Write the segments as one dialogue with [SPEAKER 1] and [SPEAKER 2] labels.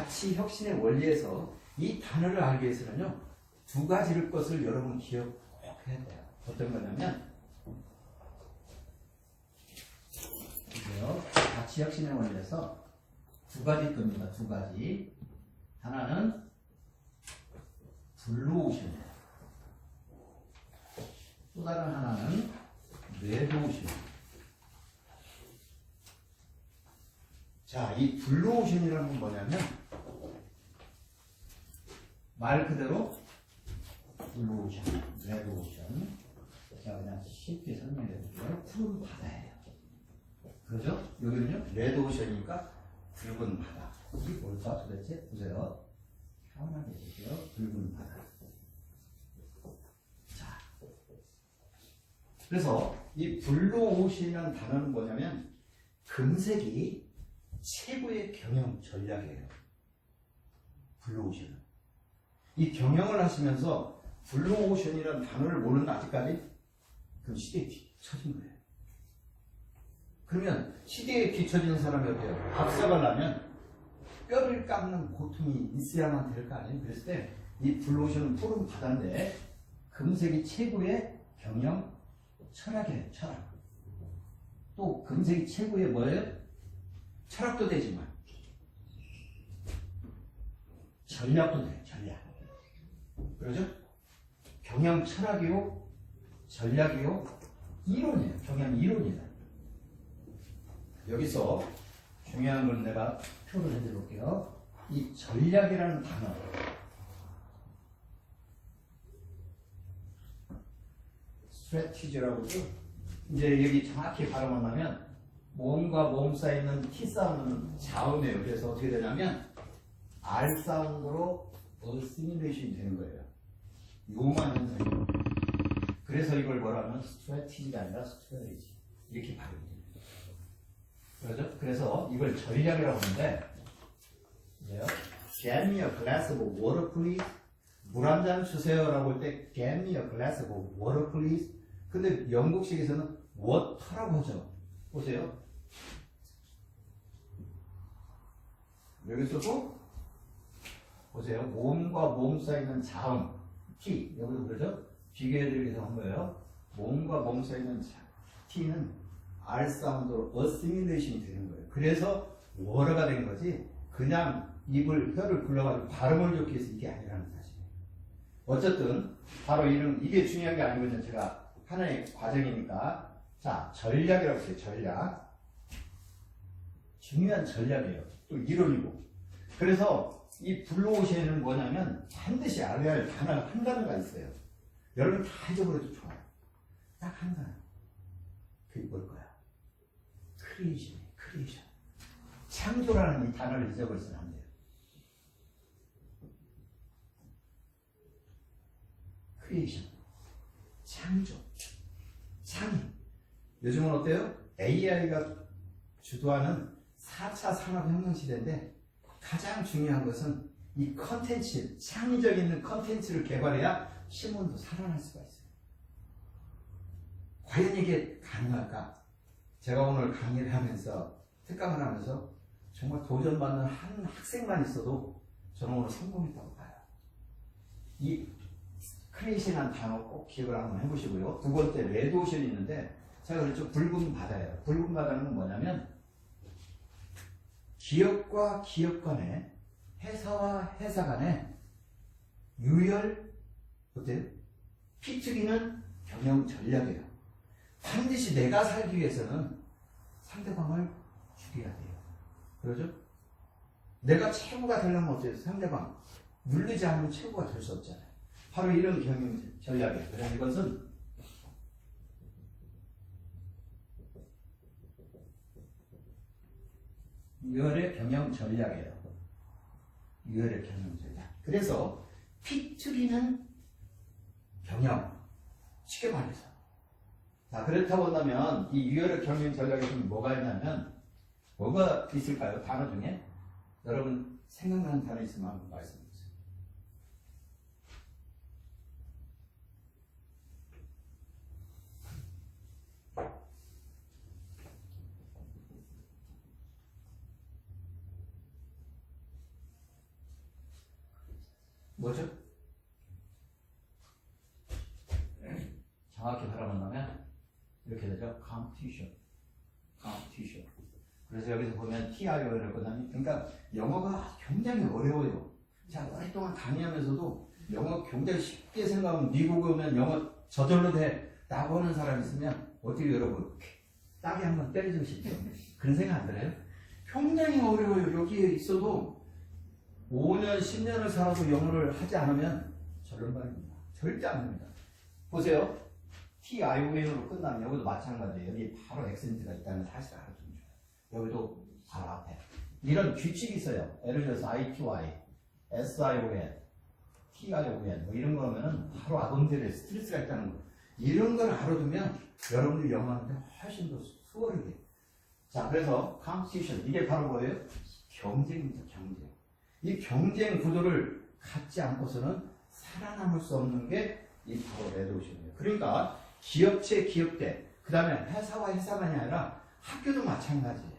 [SPEAKER 1] 가치 혁신의 원리에서 이 단어를 알기 위해서는요, 두 가지를 것을 여러분 기억 꼭 해야 돼요. 어떤 거냐면, 가치 혁신의 원리에서 두 가지 겁니다. 두 가지. 하나는 블루오션이에요. 또 다른 하나는 레드오션이에요. 자, 이 블루오션이라는 건 뭐냐면 말 그대로 블루오션, 레드오션. 제가 그냥 쉽게 설명해 드릴게요. 푸른 바다예요. 그죠? 여기는요, 레드오션이니까 붉은 바다. 이게 뭘까 도대체? 보세요. 편하게 해볼게요. 붉은 바다. 자, 그래서 이 블루오션이라는 단어는 뭐냐면 금색이 최고의 경영 전략이에요. 블루오션은. 이 경영을 하시면서 블루오션이라는 단어를 모르는 아직까지 그럼 시대에 뒤처진 거예요. 그러면 시대에 뒤처지는 사람이 어때요? 박사가 나면 뼈를 깎는 고통이 있어야만 될 거 아니에요? 그랬을 때 이 블루오션은 푸른 바다인데 금색이 최고의 경영 철학이에요. 철학. 또 금색이 최고의 뭐예요? 철학도 되지만 전략도 돼요. 전략. 그러죠? 경영 철학이요, 전략이요, 이론이에요. 경영 이론이다. 여기서 중요한 건 내가 표를 해드릴게요. 이 전략이라는 단어. 스트래티지라고 죠. 이제 여기 정확히 발음을 하면 몸과 몸 사이에 있는 T 사운드는 자음이에요. 그래서 어떻게 되냐면 R 사운드로 어시뮬레이션이 되는 거예요. 요만 현상이에요. 그래서 이걸 뭐라면 스트래티지가 아니라 스트래티지 이렇게 발음이 됩니다. 그렇죠? 그래서 이걸 전략이라고 하는데 그래요? Get me a glass of water please. 물 한 잔 주세요라고 할 때 Get me a glass of water please. 근데 영국식에서는 water라고 하죠. 보세요. 여기서도 보세요. 몸과 몸 사이에 있는 자음 T 여기도 그러죠? 비교해드리기 위해서 한 거예요. 몸과 몸 사이에 있는 T는 R 사운드로 어시뮬레이션이 되는 거예요. 그래서 워러가 된 거지 그냥 입을 혀를 굴러가지고 발음을 좋게 해서 이게 아니라는 사실이에요. 어쨌든 바로 이게 중요한 게 아니거든요. 제가 하나의 과정이니까 자 전략이라고 했어요. 전략. 중요한 전략이에요. 또 이론이고. 그래서 이 블루오션은 뭐냐면 반드시 알아야 할 단어가 한 단어가 있어요. 여러분 다 잊어버려도 좋아요. 딱 한 단어. 그게 뭘까요? 크리에이션이에요. 크리에이션. 창조라는 이 단어를 잊어버리서는 안 돼요. 크리에이션. 창조. 창의. 요즘은 어때요? AI가 주도하는 4차 산업혁명 시대인데 가장 중요한 것은 이 컨텐츠, 창의적 있는 컨텐츠를 개발해야 신문도 살아날 수가 있어요. 과연 이게 가능할까? 제가 오늘 강의를 하면서 특강을 하면서 정말 도전받는 한 학생만 있어도 저는 오늘 성공했다고 봐요. 이 크리에이션이라는 단어 꼭 기억을 한번 해보시고요. 두 번째 레드오션이 있는데 제가 그랬죠. 붉은 바다예요. 붉은 바다는 뭐냐면 기업과 기업 간에 회사와 회사 간에 유혈 어때요? 피튀기는 경영 전략이에요. 반드시 내가 살기 위해서는 상대방을 죽여야 돼요. 그러죠? 내가 최고가 되려면 어때요? 상대방 누르지 않으면 최고가 될 수 없잖아요. 바로 이런 경영 전략이에요. 그래서 이것은 유혈의 경영 전략이에요. 유혈의 경영 전략. 그래서 피튀기는 경영. 쉽게 말해서. 자, 그렇다고 한다면 이 유혈의 경영 전략에서는 뭐가 있냐면 뭐가 있을까요? 단어 중에? 여러분 생각나는 단어 있으면 한번 말씀해 주세요. 뭐죠? 정확히 바라본다면 이렇게 되죠. competition. 그래서 여기서 보면 TIO를 끝나면 그러니까 영어가 굉장히 어려워요. 자, 오랫동안 강의하면서도 영어 굉장히 쉽게 생각하면 미국에 오면 영어 저절로 돼 라고 하는 사람 있으면 어떻게 여러분 딱이 한번 때려주고 싶죠? 그런 생각 안 들어요? 굉장히 어려워요. 여기에 있어도 5년, 10년을 살아도 영어를 하지 않으면 절름발입니다. 절대 안 됩니다. 보세요. TION으로 끝나면 여기도 마찬가지예요. 여기 바로 액센트가 있다는 사실을 알아두면 좋아요. 여기도 바로 앞에. 이런 규칙이 있어요. 예를 들어서 ITY, SION, TION 뭐 이런 거면 바로 아동들의 스트레스가 있다는 거. 이런 걸 알아두면 여러분들 영어하는데 훨씬 더 수월하게. 자, 그래서 competition 이게 바로 뭐예요? 경쟁입니다. 경쟁. 이 경쟁 구도를 갖지 않고서는 살아남을 수 없는 게 이 바로 레드오션이에요. 그러니까 기업체, 기업대, 그 다음에 회사와 회사만이 아니라 학교도 마찬가지예요.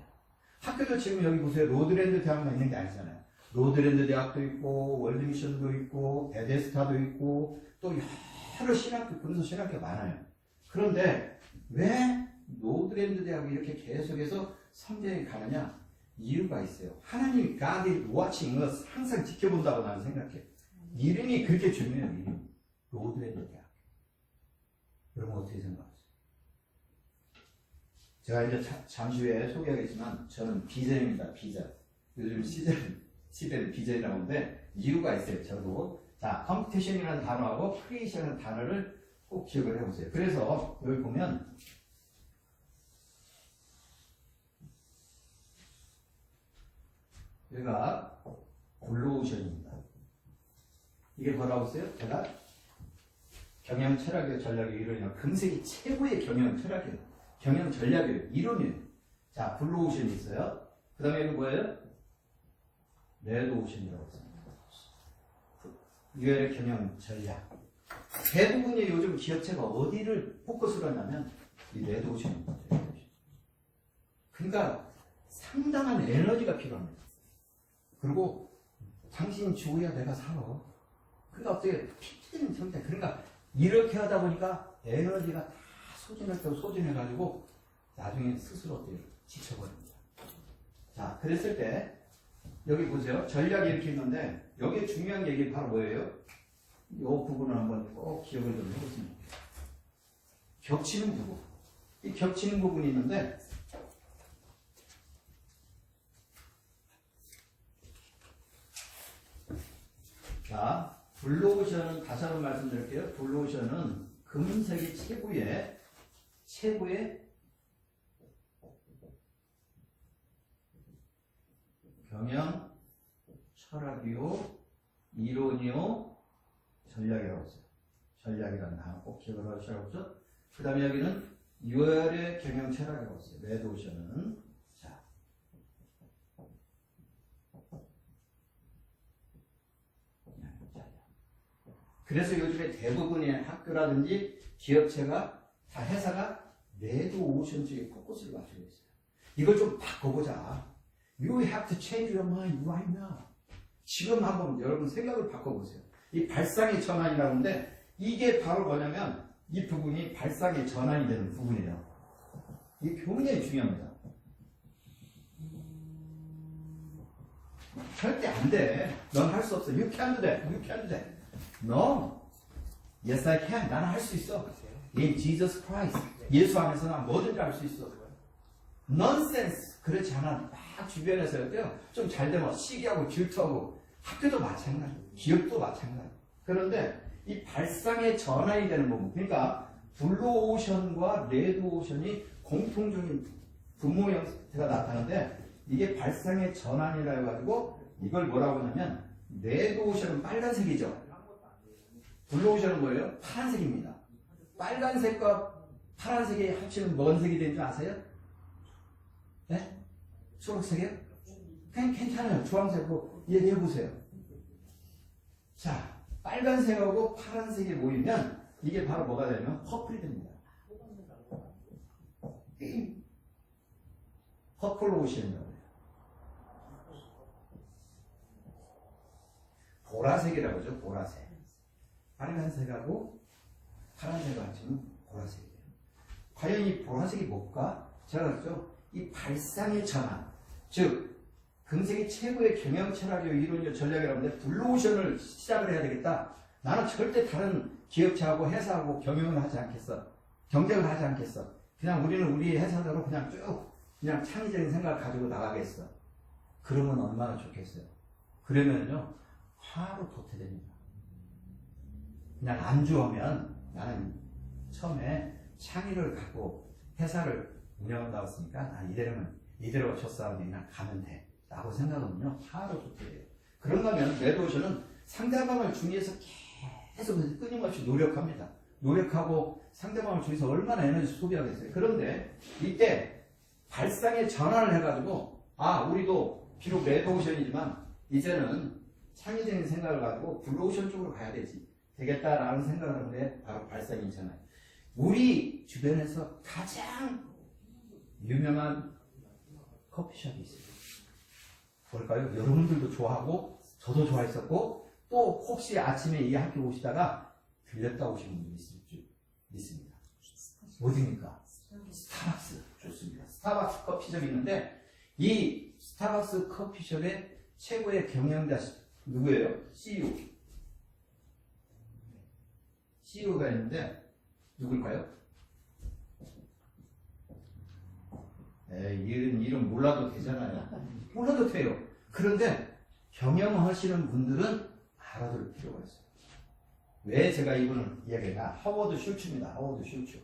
[SPEAKER 1] 학교도 지금 여기 보세요. 로드랜드 대학만 있는 게 아니잖아요. 로드랜드 대학도 있고, 월드미션도 있고, 베데스타도 있고, 또 여러 신학교, 그래서 신학교 많아요. 그런데 왜 로드랜드 대학이 이렇게 계속해서 성장해 가느냐? 이유가 있어요. 하나님, God is watching us. 항상 지켜본다고 나는 생각해. 이름이 그렇게 중요해요. 이름. 로드랜드 대학. 여러분 어떻게 생각하세요? 제가 이제 잠시 후에 소개하겠지만 저는 비전입니다. 비전. 요즘 시대는 비전이라고 하는데 이유가 있어요. 저도. 자, 컴피티션이라는 단어하고 크리에이션이라는 단어를 꼭 기억을 해보세요. 그래서 여기 보면 여기가 블루오션입니다. 이게 뭐라고 써요? 제가 경영 철학의 전략의 이론이요. 금색이 최고의 경영 철학이에요. 경영 전략이에요. 이론이에요. 자, 블루오션이 있어요. 그 다음에 이거 뭐예요? 레드오션이라고 했습니다. 유엘의 경영 전략. 대부분의 요즘 기업체가 어디를 포커스로 하냐면 이 레드오션입니다. 그러니까 상당한 에너지가 필요합니다. 그리고 당신이 죽어야 내가 살아. 그러니까 어떻게 피트는 성장. 그러니까 이렇게 하다 보니까 에너지가 다 소진할 때 소진해가지고 나중에 스스로 어때요? 지쳐버립니다. 자, 그랬을 때 여기 보세요. 전략이 이렇게 있는데 여기에 중요한 얘기 바로 뭐예요? 이 부분을 한번 꼭 기억을 좀 해보시면 돼요. 겹치는 부분. 이 겹치는 부분이 있는데 자, 블루오션은 다시 한번 말씀드릴게요. 블루오션은 금색이 최고의 경영 철학이요, 이론이요, 전략이라고 했어요. 전략이라는 단어 꼭 기억을 하시라고 했죠. 그 다음에 여기는 유월의 경영 철학이라고 했어요. 레드오션은. 자. 그래서 요즘에 대부분의 학교라든지 기업체가 다 회사가 레드오션 쪽에 포커스를 맞추고 있어요. 이걸 좀 바꿔보자. You have to change your mind right now. 지금 한번 여러분 생각을 바꿔보세요. 이 발상의 전환이라고 하는데 이게 바로 뭐냐면 이 부분이 발상의 전환이 되는 부분이에요. 이게 굉장히 중요합니다. 절대 안 돼. 넌 할 수 없어. You can't do that. You can't do that. No. Yes, I can. 나는 할 수 있어. In Jesus Christ. 예수 안에서 난 뭐든지 할 수 있어. Nonsense. 그렇지 않아. 막 주변에서 어때요? 좀 잘 되면 시기하고 질투하고 학교도 마찬가지. 기업도 마찬가지. 그런데 이 발상의 전환이 되는 부분. 그러니까 블루오션과 레드오션이 공통적인 분모 형태가 나타나는데 이게 발상의 전환이라 해가지고 이걸 뭐라고 하냐면 레드오션은 빨간색이죠. 블루오션은 뭐예요? 파란색입니다. 빨간색과 파란색이 합치면 뭔 색이 되는 줄 아세요? 네? 초록색이요? 괜찮아요. 주황색으로 얘기해보세요. 자, 빨간색하고 파란색이 모이면 이게 바로 뭐가 되냐면 퍼플이 됩니다. 퍼플 오션이라고 해요. 보라색이라고 하죠. 보라색. 빨간색하고 파란색을 합치면 보라색이에요. 과연 이 보라색이 뭘까? 제가 그랬죠. 이 발상의 전환, 즉 금색이 최고의 경영 철학이요 이론이요 전략이라고 하는데 블루오션을 시작을 해야 되겠다. 나는 절대 다른 기업체하고 회사하고 경영을 하지 않겠어. 경쟁을 하지 않겠어. 그냥 우리는 우리 회사대로 그냥 쭉 그냥 창의적인 생각을 가지고 나가겠어. 그러면 얼마나 좋겠어요. 그러면요 바로 도태됩니다. 그냥 안주하면 나는 처음에 창의를 갖고 회사를 운영한다고 했으니까 나 이대로 줬사오니 그냥 가면 돼 라고 생각하면요 바로 도태돼요. 그런다면 레드오션은 상대방을 중의해서 계속 끊임없이 노력합니다. 노력하고 상대방을 중의해서 얼마나 에너지 소비하겠어요. 그런데 이때 발상의 전환을 해가지고 우리도 비록 레드오션이지만 이제는 창의적인 생각을 가지고 블루오션 쪽으로 가야 되겠다라는 생각을 하는데 바로 발상의 전환. 우리 주변에서 가장 유명한 커피숍이 있어요. 뭘까요? 여러분들도 좋아하고 저도 좋아했었고 또 혹시 아침에 이 학교 오시다가 들렸다 오시는 분이 있습니다. 어디입니까? 스타벅스. 좋습니다. 스타벅스 커피숍이 있는데 이 스타벅스 커피숍의 최고의 경영자 누구예요? CEO가 있는데 누굴까요? 이름 몰라도 되잖아요. 몰라도 돼요. 그런데 경영하시는 분들은 알아둘 필요가 있어요. 왜 제가 이분을 이야기했나? 하워드 슐츠입니다. 하워드 슐츠.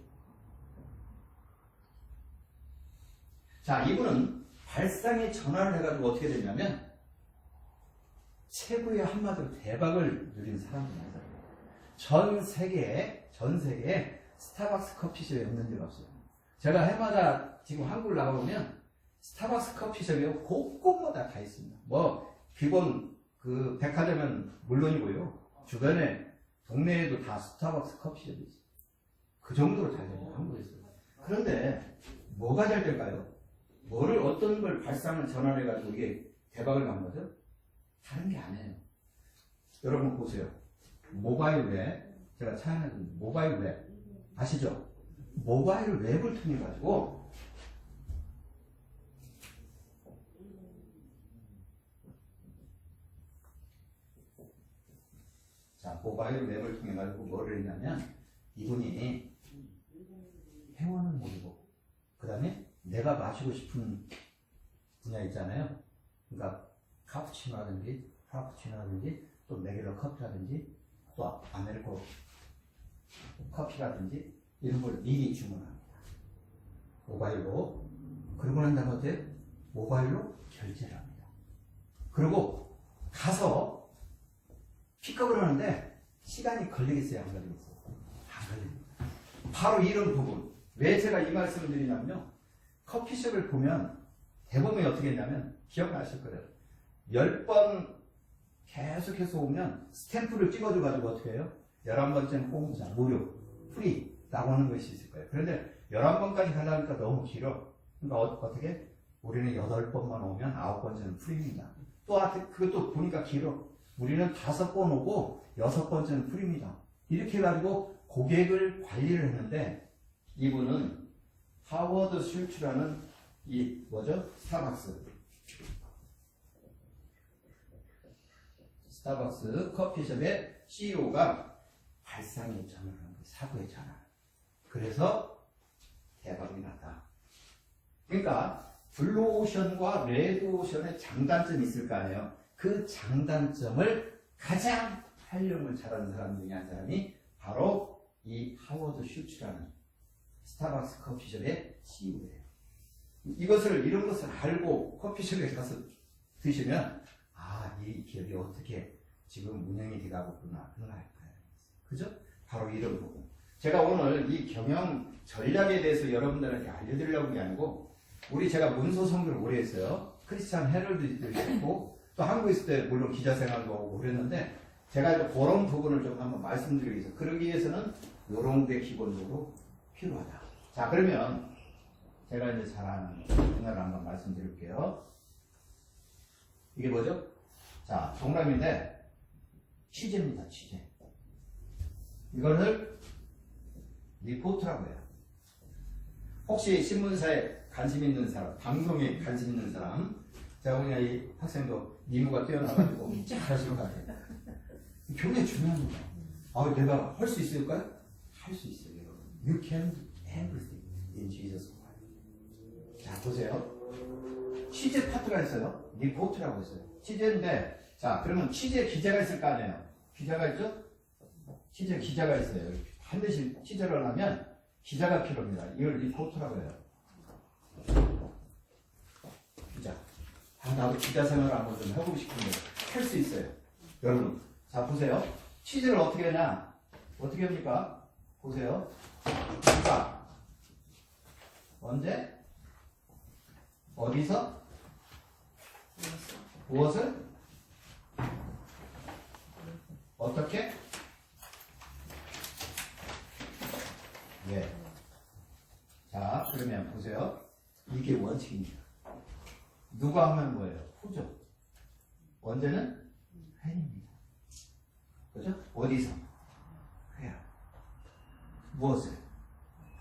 [SPEAKER 1] 자, 이분은 발상의 전환을 해가지고 어떻게 되냐면 최고의 한마디로 대박을 누린 사람입니다. 전 세계에 스타벅스 커피숍이 없는 데가 없어요. 제가 해마다 지금 한국을 나가보면 스타벅스 커피숍이 곳곳마다 다 있습니다. 기본 그 백화점은 물론이고요. 주변에 동네에도 다 스타벅스 커피숍이 있어요. 그 정도로 잘 됩니다. 한국에서. 그런데 뭐가 잘 될까요? 어떤 걸 발상을 전환해가지고 이게 대박을 난 거죠? 다른 게 아니에요. 여러분 보세요. 모바일 웹, 제가 차이나는 모바일 웹 아시죠? 모바일 웹을 통해 가지고 모바일 웹을 통해 가지고 뭐를 했냐면 이분이 회원은 모르고 그 다음에 내가 마시고 싶은 분야 있잖아요. 그러니까 카푸치노라든지 프라푸치노라든지 또 레귤러 커피라든지 또 아메리카 커피라든지 이런 걸 미리 주문합니다. 모바일로. 그러고 난 다음에 어때요? 모바일로 결제를 합니다. 그리고 가서 픽업을 하는데 시간이 걸리겠어요? 안 걸리겠어요? 안 걸립니다. 바로 이런 부분. 왜 제가 이 말씀을 드리냐면요. 커피숍을 보면 대부분이 어떻게 했냐면 기억나실 거예요. 10번 계속해서 오면 스탬프를 찍어줘가지고 어떻게 해요? 11번째는 공짜, 무료, 프리라고 하는 것이 있을 거예요. 그런데 11번까지 가려니까 너무 길어. 그러니까 어떻게? 우리는 8번만 오면 9번째는 프리입니다. 또 그것도 보니까 길어. 우리는 5번 오고 6번째는 프리입니다. 이렇게 해가지고 고객을 관리를 했는데 이분은 하워드 슐츠라는 스타벅스 커피숍의 CEO가 발상의 전환을 한 거예요. 사고의 전환. 그래서 대박이 났다. 그러니까 블루오션과 레드오션의 장단점이 있을 거 아니에요. 그 장단점을 가장 활용을 잘하는 사람 중에 한 사람이 바로 이 하워드 슐츠라는 스타벅스 커피숍의 CEO예요. 이런 것을 알고 커피숍에 가서 드시면 이 기업이 어떻게 지금 운영이 돼가고 있구나 그걸 알 거예요. 그죠? 바로 이런 부분. 제가 오늘 이 경영 전략에 대해서 여러분들한테 알려드리려고 하는 게 아니고 제가 문서 선교를 오래 했어요. 크리스찬 헤럴드도 있고 또 한국에 있을 때 물론 기자 생활도 하고 그랬는데 제가 이제 그런 부분을 좀 한번 말씀드리기 위해서 그러기 위해서는 이런 게 기본적으로 필요하다. 자, 그러면 제가 이제 잘 아는 분야를 한번 말씀드릴게요. 이게 뭐죠? 자, 동그라미인데 취재입니다. 취재. 이거를 리포트라고 해요. 혹시 신문사에 관심 있는 사람, 방송에 관심 있는 사람, 제가 보니까 이 학생도 미모가 뛰어나가지고 잘하시는 것 같아요. 굉장히 중요합니다. 내가 할 수 있을까요? 할 수 있어요, 여러분. You can do everything in Jesus Christ. 자, 보세요. 취재 파트가 있어요. 리포트라고 있어요. 취재인데, 자, 그러면 취재 기자가 있을 거 아니에요? 기자가 있죠? 취재 기자가 있어요. 반드시 취재를 하면 기자가 필요합니다. 이걸 리포트라고 해요. 기자. 나도 기자 생활을 한번 좀 해보고 싶은데 할 수 있어요. 여러분, 자 보세요. 취재를 어떻게 하냐? 어떻게 합니까? 보세요. 누가 언제 어디서 무엇을 어떻게 예. 자 그러면 보세요. 이게 원칙입니다. 누가 하면 뭐예요? 후죠. 언제는 팬입니다. 그죠? 어디서? 해야. 무엇을?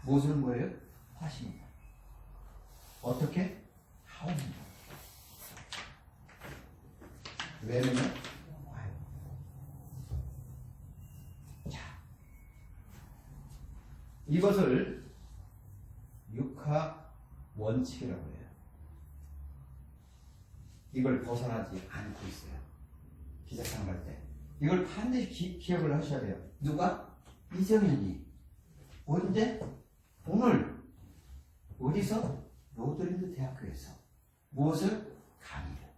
[SPEAKER 1] 무엇은 뭐예요? 하십니다. 어떻게? 하옵니다. 왜냐면 와요. 자, 이것을 육하 원칙이라고 해요. 이걸 벗어나지 않고 있어요. 기자상을 할 때. 이걸 반드시 기억을 하셔야 돼요. 누가? 이정현이. 언제? 오늘. 어디서? 로드랜드 대학교에서. 무엇을? 강의를.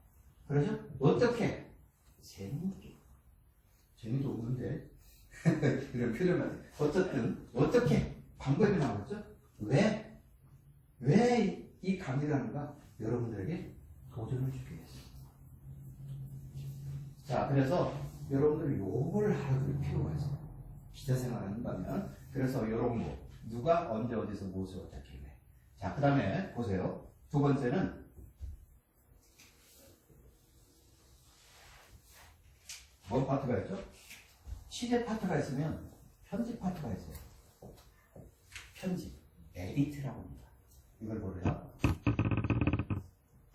[SPEAKER 1] 그러죠? 어떻게? 재미있게. 재미도 없는데. 이런 표현만. 어쨌든, 어떻게? 방법이 나왔죠? 왜? 왜 이 강의를 하는가? 여러분들에게 도전을 주기 위해서. 자, 그래서 여러분들이 요걸 알아둘 필요가 있어요. 기자 생활을 한다면. 그래서 요런 거. 누가 언제 어디서 무엇을 어떻게 해. 자, 그 다음에 보세요. 두 번째는 뭔 파트가 있죠? 취재 파트가 있으면 편집 파트가 있어요. 편집. 에디트라고 합니다. 이걸 뭐래요?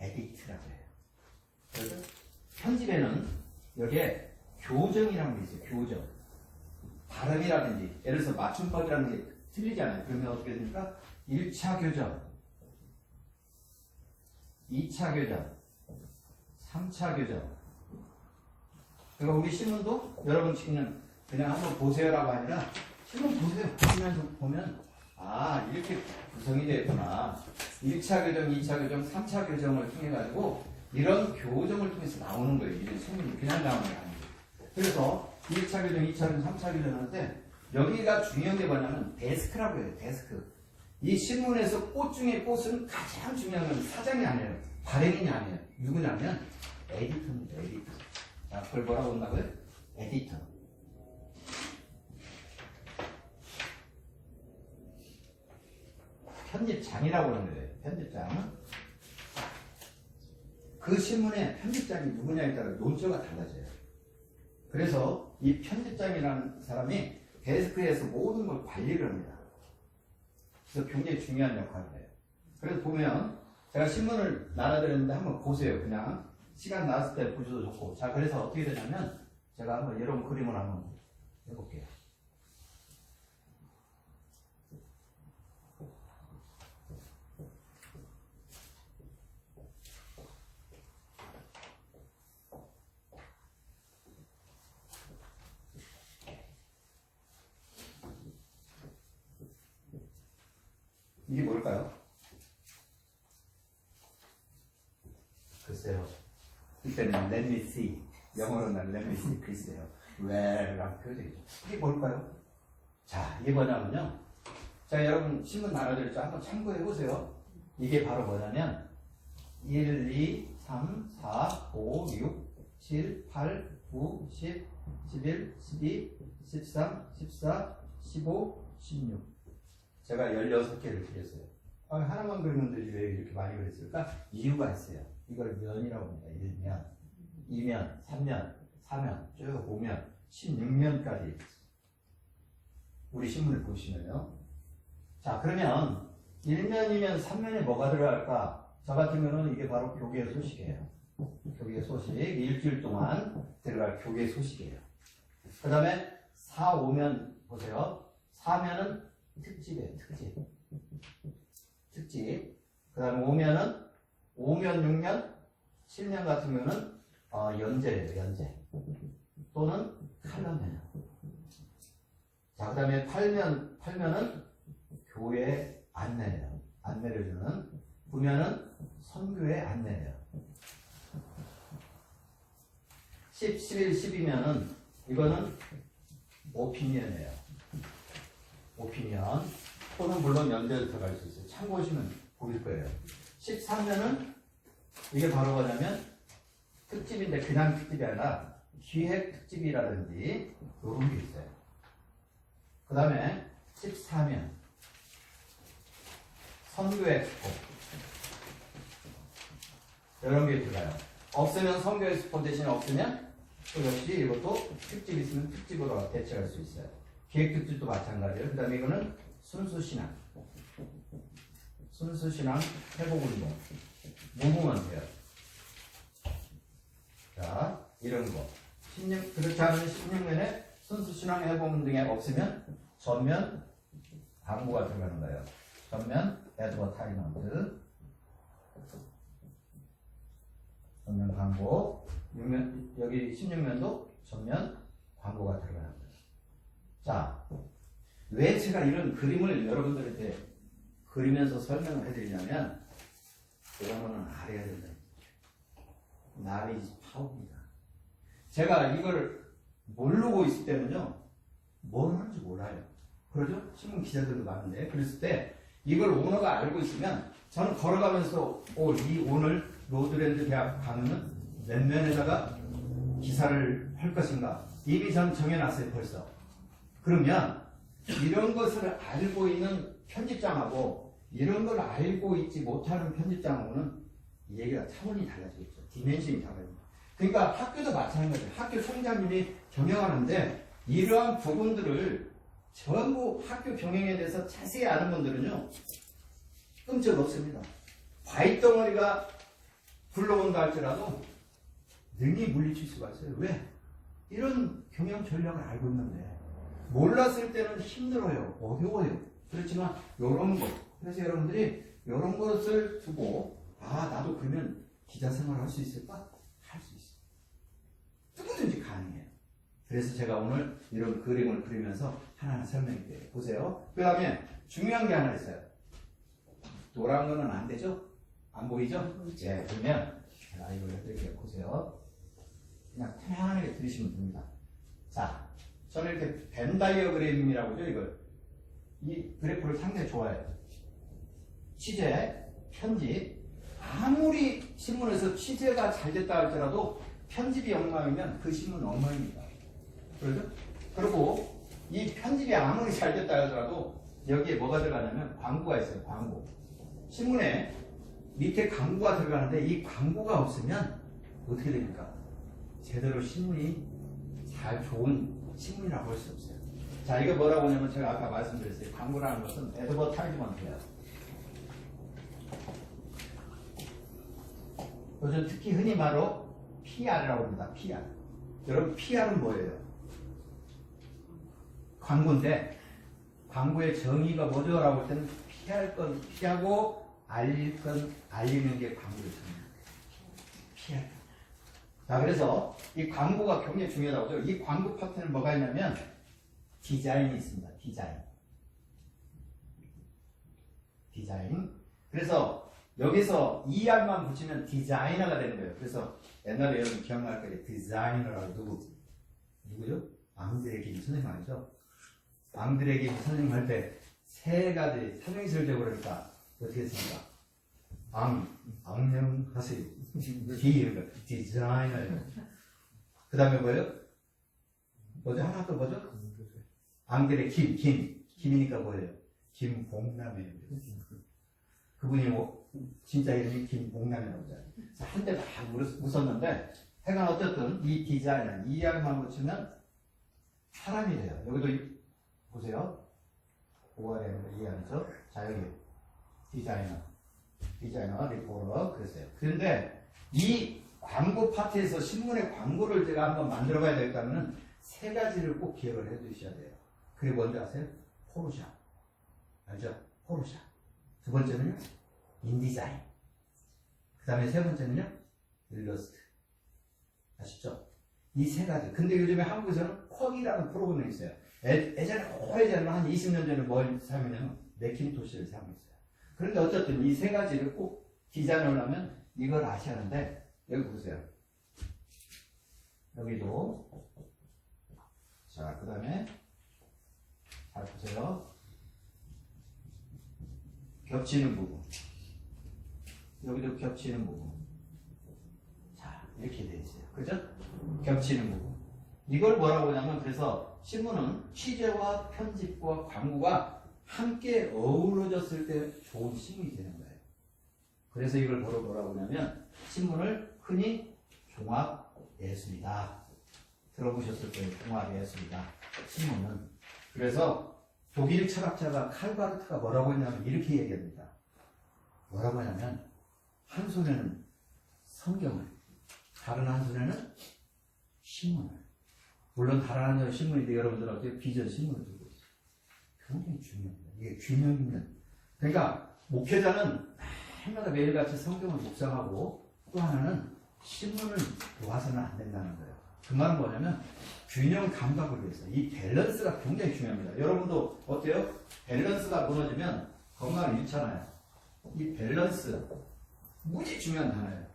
[SPEAKER 1] 에디트라고 해요. 그래서 편집에는 여기에 교정이라는 게 있어요. 교정. 발음이라든지 예를 들어서 맞춤법이라는 게 틀리잖아요. 그러면 어떻게 됩니까? 1차 교정, 2차 교정, 3차 교정. 그러니까 우리 신문도 여러분 그냥 한번 보세요라고 아니라 신문 보세요. 보시면서 보면 이렇게 구성이 되었구나. 1차 교정, 2차 교정, 3차 교정을 통해 가지고 이런 교정을 통해서 나오는 거예요. 이게 신문이 그냥 나오는 게 아니에요. 그래서 1차 교정, 2차 교정, 3차 교정 하는데 여기가 중요한 게 뭐냐면 데스크라고 해요. 데스크. 이 신문에서 꽃 중에 꽃은 가장 중요한 건 사장이 아니에요. 발행인이 아니에요. 누구냐면 에디터입니다. 에디터. 자, 그걸 뭐라고 한다고요? 에디터. 편집장이라고 하는 거예요. 편집장은 그 신문의 편집장이 누구냐에 따라 논조가 달라져요. 그래서 이 편집장이라는 사람이 데스크에서 모든 걸 관리를 합니다. 그래서 굉장히 중요한 역할을 해요. 그래서 보면 제가 신문을 나눠드렸는데 한번 보세요. 그냥 시간 나왔을 때 보셔도 좋고. 자, 그래서 어떻게 되냐면 제가 한번 이런 그림을 한번 해볼게요. 이게 뭘까요? 글쎄요. 이때는 let me see. 영어로는 let me see. 글쎄요. where라고 표현되죠. 이게 뭘까요? 자, 이게 뭐냐면요. 자, 여러분 신문 나눠드렸죠? 한번 참고해보세요. 이게 바로 뭐냐면 1, 2, 3, 4, 5, 6, 7, 8, 9, 10, 11, 12, 13, 14, 15, 16. 제가 16개를 그렸어요. 하나만 그리는데 왜 이렇게 많이 그렸을까? 이유가 있어요. 이걸 면이라고 합니다. 1면, 2면, 3면, 4면, 쭉 5면, 16면까지 우리 신문을 보시면요. 자, 그러면 1면이면 3면에 뭐가 들어갈까? 저 같은 경우는 이게 바로 교계 소식이에요. 교계 소식. 일주일 동안 들어갈 교계 소식이에요. 그 다음에 4, 5면 보세요. 4면은 특집이에요. 특집. 그 다음에 5면은 5면, 6면, 7년 같은 경우는 연재예요. 연재. 또는 칼럼이에요. 자, 그 다음에 8면은 교회 안내예요. 안내를 주는. 9면은 선교의 안내예요. 10, 11, 12면은 이거는 오피니언이에요. 오피니언. 또는 물론 연재도 들어갈 수 있어요. 참고하시면 보일 거예요. 13면은 이게 바로 뭐냐면 특집인데 그냥 특집이 아니라 기획 특집이라든지 이런 게 있어요. 그 다음에 14면 선교 엑스포 이런 게 들어가요. 없으면 선교 엑스포 대신 없으면 또 역시 이것도 특집 있으면 특집으로 대체할 수 있어요. 기획 특집도 마찬가지예요. 그 다음에 이거는 순수신앙 회복운동 무브먼트예요. 자, 이런 거 그렇지 않으면 16년에 순수신앙 회복운동에 없으면 전면 광고가 들어가는 거예요. 전면 애드버타이먼트 전면 광고 6면, 여기 16년도 전면 광고가 들어가는 거예요. 자, 왜 제가 이런 그림을 여러분들한테 그리면서 설명을 해드리냐면 이런 거는 알아야 된다. 나리지 파워입니다. 제가 이걸 모르고 있을 때는요, 뭘 하는지 몰라요. 그러죠? 신문 기자들도 많은데 그랬을 때 이걸 오너가 알고 있으면 저는 걸어가면서 오늘 로드랜드 대학 가면은 몇 면에다가 기사를 할 것인가 이미 전 정해놨어요. 벌써. 그러면 이런 것을 알고 있는 편집장하고 이런 걸 알고 있지 못하는 편집장하고는 얘기가 차원이 달라지겠죠. 디멘션이 달라집니다. 그러니까 학교도 마찬가지예요. 학교 총장님이 경영하는데 이러한 부분들을 전부 학교 경영에 대해서 자세히 아는 분들은요 끔찍 없습니다. 과일덩어리가 굴러온다 할지라도 능히 물리칠 수가 있어요. 왜? 이런 경영 전략을 알고 있는데 몰랐을 때는 힘들어요. 어려워요. 그렇지만 이런 것 그래서 여러분들이 이런 것을 두고 나도 그러면 기자 생활을 할 수 있을까? 할 수 있어요. 누구든지 가능해요. 그래서 제가 오늘 이런 그림을 그리면서 하나하나 설명해 드릴게요. 보세요. 그 다음에 중요한 게 하나 있어요. 노란 거는 안 되죠? 안 보이죠? 네, 그러면 제가 이걸 해드릴게요. 보세요. 그냥 편안하게 들으시면 됩니다. 자, 저는 이렇게 벤 다이어그램이라고 하죠, 이걸. 이 그래프를 상당히 좋아해요. 취재, 편집. 아무리 신문에서 취재가 잘 됐다 할지라도 편집이 엉망이면 그 신문은 엉망입니다. 그렇죠? 그리고 이 편집이 아무리 잘 됐다 하더라도 여기에 뭐가 들어가냐면 광고가 있어요. 광고. 신문에 밑에 광고가 들어가는데 이 광고가 없으면 어떻게 됩니까? 제대로 신문이 잘 좋은 신문이라고 할 수 없어요. 자, 이거 뭐라고 하냐면 제가 아까 말씀드렸어요. 광고라는 것은 애드버타이즈먼트예요. 요즘 특히 흔히 말로 PR이라고 합니다. PR. 여러분 PR은 뭐예요? 광고인데 광고의 정의가 뭐죠? 라고 할 때는 피할 건 피하고 알릴 건 알리는 게 광고의 정의입니다. PR. 자, 그래서 이 광고가 굉장히 중요하다고 하죠. 이 광고 파트는 뭐가 있냐면 디자인이 있습니다. 디자인. 그래서 여기서 ER만 붙이면 디자이너가 되는 거예요. 그래서 옛날에 여러분 기억날 거예요. 디자이너라고 누구요? 앙드레 김 선생님 아니죠? 앙드레 김 선생님 할 때 세 가지 삼행시를 적으니까 어떻게 했습니까? 안녕하세요. 디자이너예요. 그 다음에 뭐예요? 뭐죠? 하나 또 뭐죠? 앙드레 김이니까 뭐예요? 김봉남이에요. 그분이 뭐 진짜 이름이 김봉남이라고 하잖아요. 한때 막 웃었는데 하여간 어쨌든 이 디자인은 ER만 붙이면 사람이 돼요. 여기도 보세요. 뭐가 되는 거 이해하면서. 자, 여기 디자이너, 리포터 그랬어요. 그런데 이 광고 파트에서 신문의 광고를 제가 한번 만들어 봐야 되겠다면 세 가지를 꼭 기억을 해 두셔야 돼요. 그게 뭔지 아세요? 포르샵. 알죠? 포르샵. 두 번째는요? 인디자인. 그 다음에 세 번째는요? 일러스트. 아시죠? 이 세 가지. 근데 요즘에 한국에서는 쿼기라는 프로그램이 있어요. 예전에 오래전에 한 20년 전에 뭘 사용했냐면 매킨토시를 사용했어요. 그런데 어쨌든 이 세 가지를 꼭 디자인을 하면 이걸 아셔야 하는데 여기 보세요. 여기도 자, 그 다음에 잘 보세요. 겹치는 부분. 여기도 겹치는 부분. 자, 이렇게 되어 있어요. 그죠? 겹치는 부분. 이걸 뭐라고 하냐면 그래서 신문은 취재와 편집과 광고가 함께 어우러졌을 때 좋은 신문이 되는 거예요. 그래서 이걸 뭐라고 하냐면 신문을 흔히 종합예술이다. 들어보셨을 거예요. 종합예술이다. 신문은. 그래서 독일 철학자가 칼바르트가 뭐라고 했냐면 이렇게 얘기합니다. 뭐라고 하냐면 한 손에는 성경을, 다른 한 손에는 신문을. 물론 다른 한 손에 신문인데 여러분들 어떻게 비전 신문을 들고 있어요. 굉장히 중요합니다. 이게 균형 있는. 그러니까 목회자는 해마다 매일같이 성경을 묵상하고 또 하나는 신문을 놓아서는 안 된다는 거예요. 그 말은 뭐냐면 균형 감각을 위해서 이 밸런스가 굉장히 중요합니다. 여러분도 어때요? 밸런스가 무너지면 건강을 잃잖아요. 이 밸런스 무지 중요한 단어예요.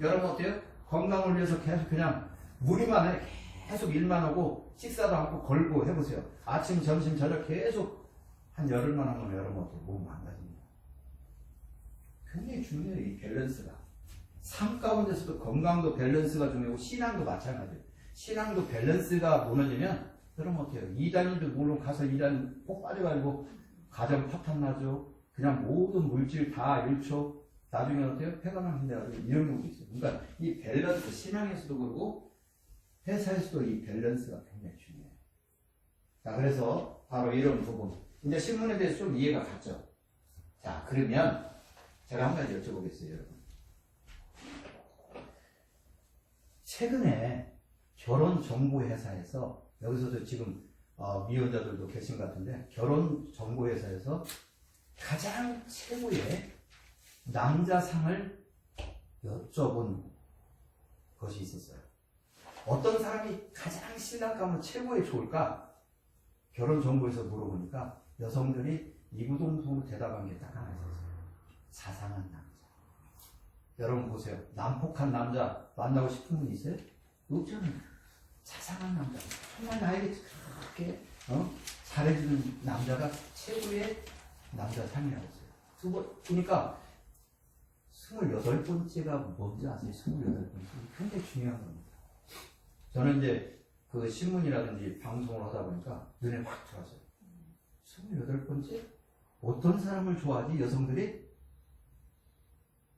[SPEAKER 1] 여러분 어때요? 건강을 위해서 계속 그냥 무리만 해. 계속 일만 하고 식사도 하고 걸고 해보세요. 아침, 점심, 저녁 계속 한 열흘만 하면 여러분 어때요? 몸 망가집니다. 굉장히 중요해요. 이 밸런스가. 삶 가운데서도 건강도 밸런스가 중요하고 신앙도 마찬가지예요. 신앙도 밸런스가 무너지면 여러분 어때요? 이단도 물론 가서 이단 꼭 빠져가지고 가정 파탄 나죠. 그냥 모든 물질 다 잃죠. 나중에 어때요? 폐가망 힘들어가지고 이런 경우도 있어요. 그러니까 이 밸런스, 신앙에서도 그렇고 회사에서도 이 밸런스가 굉장히 중요해요. 자, 그래서 바로 이런 부분. 이제 신문에 대해서 좀 이해가 갔죠. 자, 그러면 제가 한 가지 여쭤보겠어요, 여러분. 최근에 결혼정보회사에서 여기서도 지금 미혼자들도 계신 것 같은데 결혼정보회사에서 가장 최고의 남자상을 여쭤본 것이 있었어요. 어떤 사람이 가장 신랑감으로 최고의 좋을까? 결혼정보에서 물어보니까 여성들이 이구동성으로 대답한 게 딱 하나 있었어요. 자상한 남자. 여러분 보세요. 난폭한 남자 만나고 싶은 분 있어요? 없잖아요. 자상한 남자. 정말 나에게 그렇게 잘해주는 남자가 최고의 남자상이라고 했어요. 두 번, 그러니까 28번째가 뭔지 아세요? 28번째. 굉장히 중요한 겁니다. 저는 이제 그 신문이라든지 방송을 하다 보니까 눈에 확 들어왔어요. 28번째? 어떤 사람을 좋아하지? 여성들이?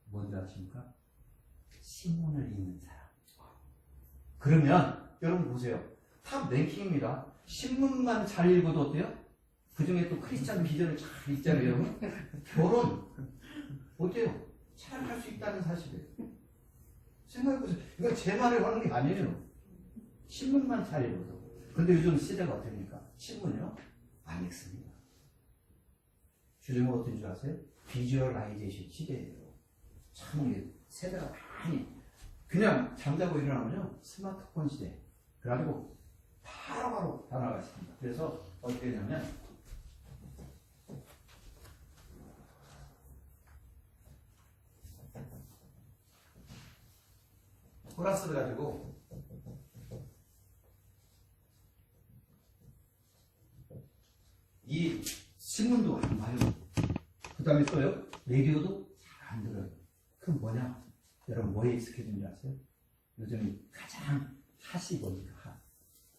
[SPEAKER 1] 뭔지 아십니까? 신문을 읽는 사람. 그러면 여러분 보세요. 탑 랭킹입니다. 신문만 잘 읽어도 어때요? 그 중에 또 크리스찬 비전을 잘 읽잖아요, 여러분. 결혼 어때요? 잘 할 수 있다는 사실이에요. 생각해보세요. 이건 제 말을 하는 게 아니에요. 신문만 잘 읽어도. 근데 요즘 시대가 어떻습니까? 신문이요? 안 읽습니다. 요즘은 어떤 줄 아세요? 비주얼라이제이션 시대예요. 참 이게 세대가 많이 그냥 잠자고 일어나면요 스마트폰 시대. 그래가지고 바로바로 다 나가 있습니다. 그래서 어떻게 되냐면 플러스를 가지고 이 신문도 안 봐요. 그 다음에 또요 라디오도 잘 안 들어요. 그럼 뭐냐? 여러분 뭐에 익숙해진지 아세요? 요즘 가장 핫이 뭡니까? 핫.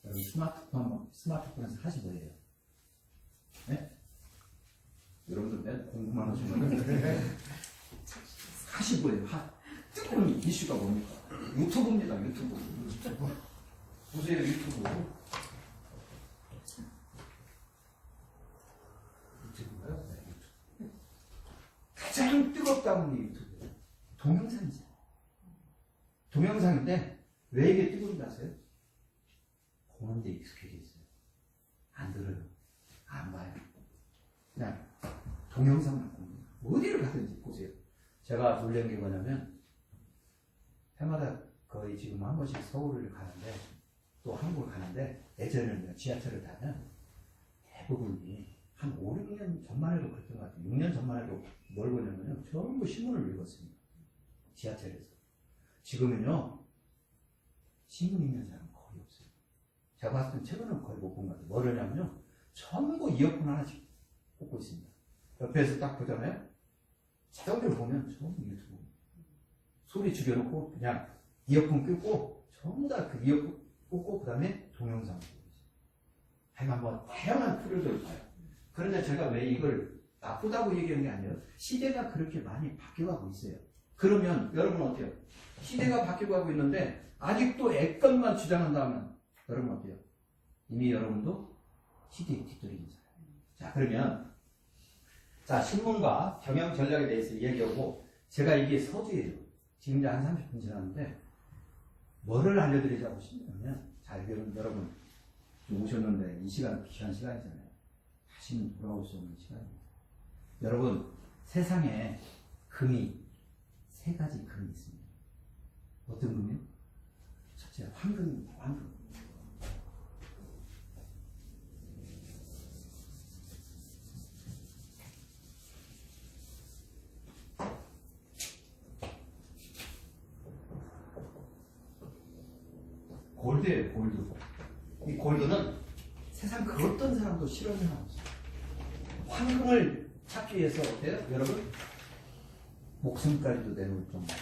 [SPEAKER 1] 여러분 스마트폰에서 핫이 뭐예요? 네? 여러분들 궁금한 거 좀 핫이 뭐예요? 핫. 뜨거운 이슈가 뭡니까? 유튜브입니다. 유튜브. 보세요 유튜브. 뜨겁다는 게 유튜브예요. 동영상이잖아요. 동영상인데 왜 이게 뜨거운지 아세요? 보는데 익숙해져 있어요. 안 들어요. 안 봐요. 그냥 동영상만 봅니다. 어디를 가든지 보세요. 제가 놀란 게 뭐냐면 해마다 거의 지금 한 번씩 서울을 가는데 또 한국을 가는데 예전에는 지하철을 타면 대부분이 한 5, 6년 전만 해도 그랬던 것 같아요. 6년 전만 해도 뭘 보냐면요. 전부 신문을 읽었습니다. 지하철에서. 지금은요. 신문 읽는 사람 거의 없어요. 제가 봤을 땐 최근에는 거의 못 본 것 같아요. 뭐냐면요. 전부 이어폰 하나씩 꽂고 있습니다. 옆에서 딱 보잖아요. 자동차를 보면 전부 유튜브. 소리 죽여놓고 그냥 이어폰 끄고 전부 다 그 이어폰 꽂고 그 다음에 동영상 보고 있어요. 하여간 뭐 다양한 프로를 봐요. 그런데 제가 왜 이걸 나쁘다고 얘기하는 게 아니에요. 시대가 그렇게 많이 바뀌어가고 있어요. 그러면 여러분 어때요? 시대가 바뀌어가고 있는데 아직도 애건만 주장한다면 여러분 어때요? 이미 여러분도 시대에 뒤떨어진 사람이에요. 자, 그러면 자, 신문과 경영 전략에 대해서 얘기하고 제가 이게 서두예요. 지금 이제 한 30분 지났는데 뭐를 알려드리자고 싶냐면 자, 여러분 오셨는데 이 시간 귀한 시간이잖아요. 다시는 돌아올 수 없는 시간입니다. 여러분 세상에 금이 세 가지 금이 있습니다. 어떤 금이요? 첫째 황금입니다. 황금. 골드예요. 골드. 이 골드는 세상 그 어떤 사람도 싫어하는 사람 없어요. 황금을 찾기 위해서 어때요? 여러분 목숨까지도 내놓을 정도.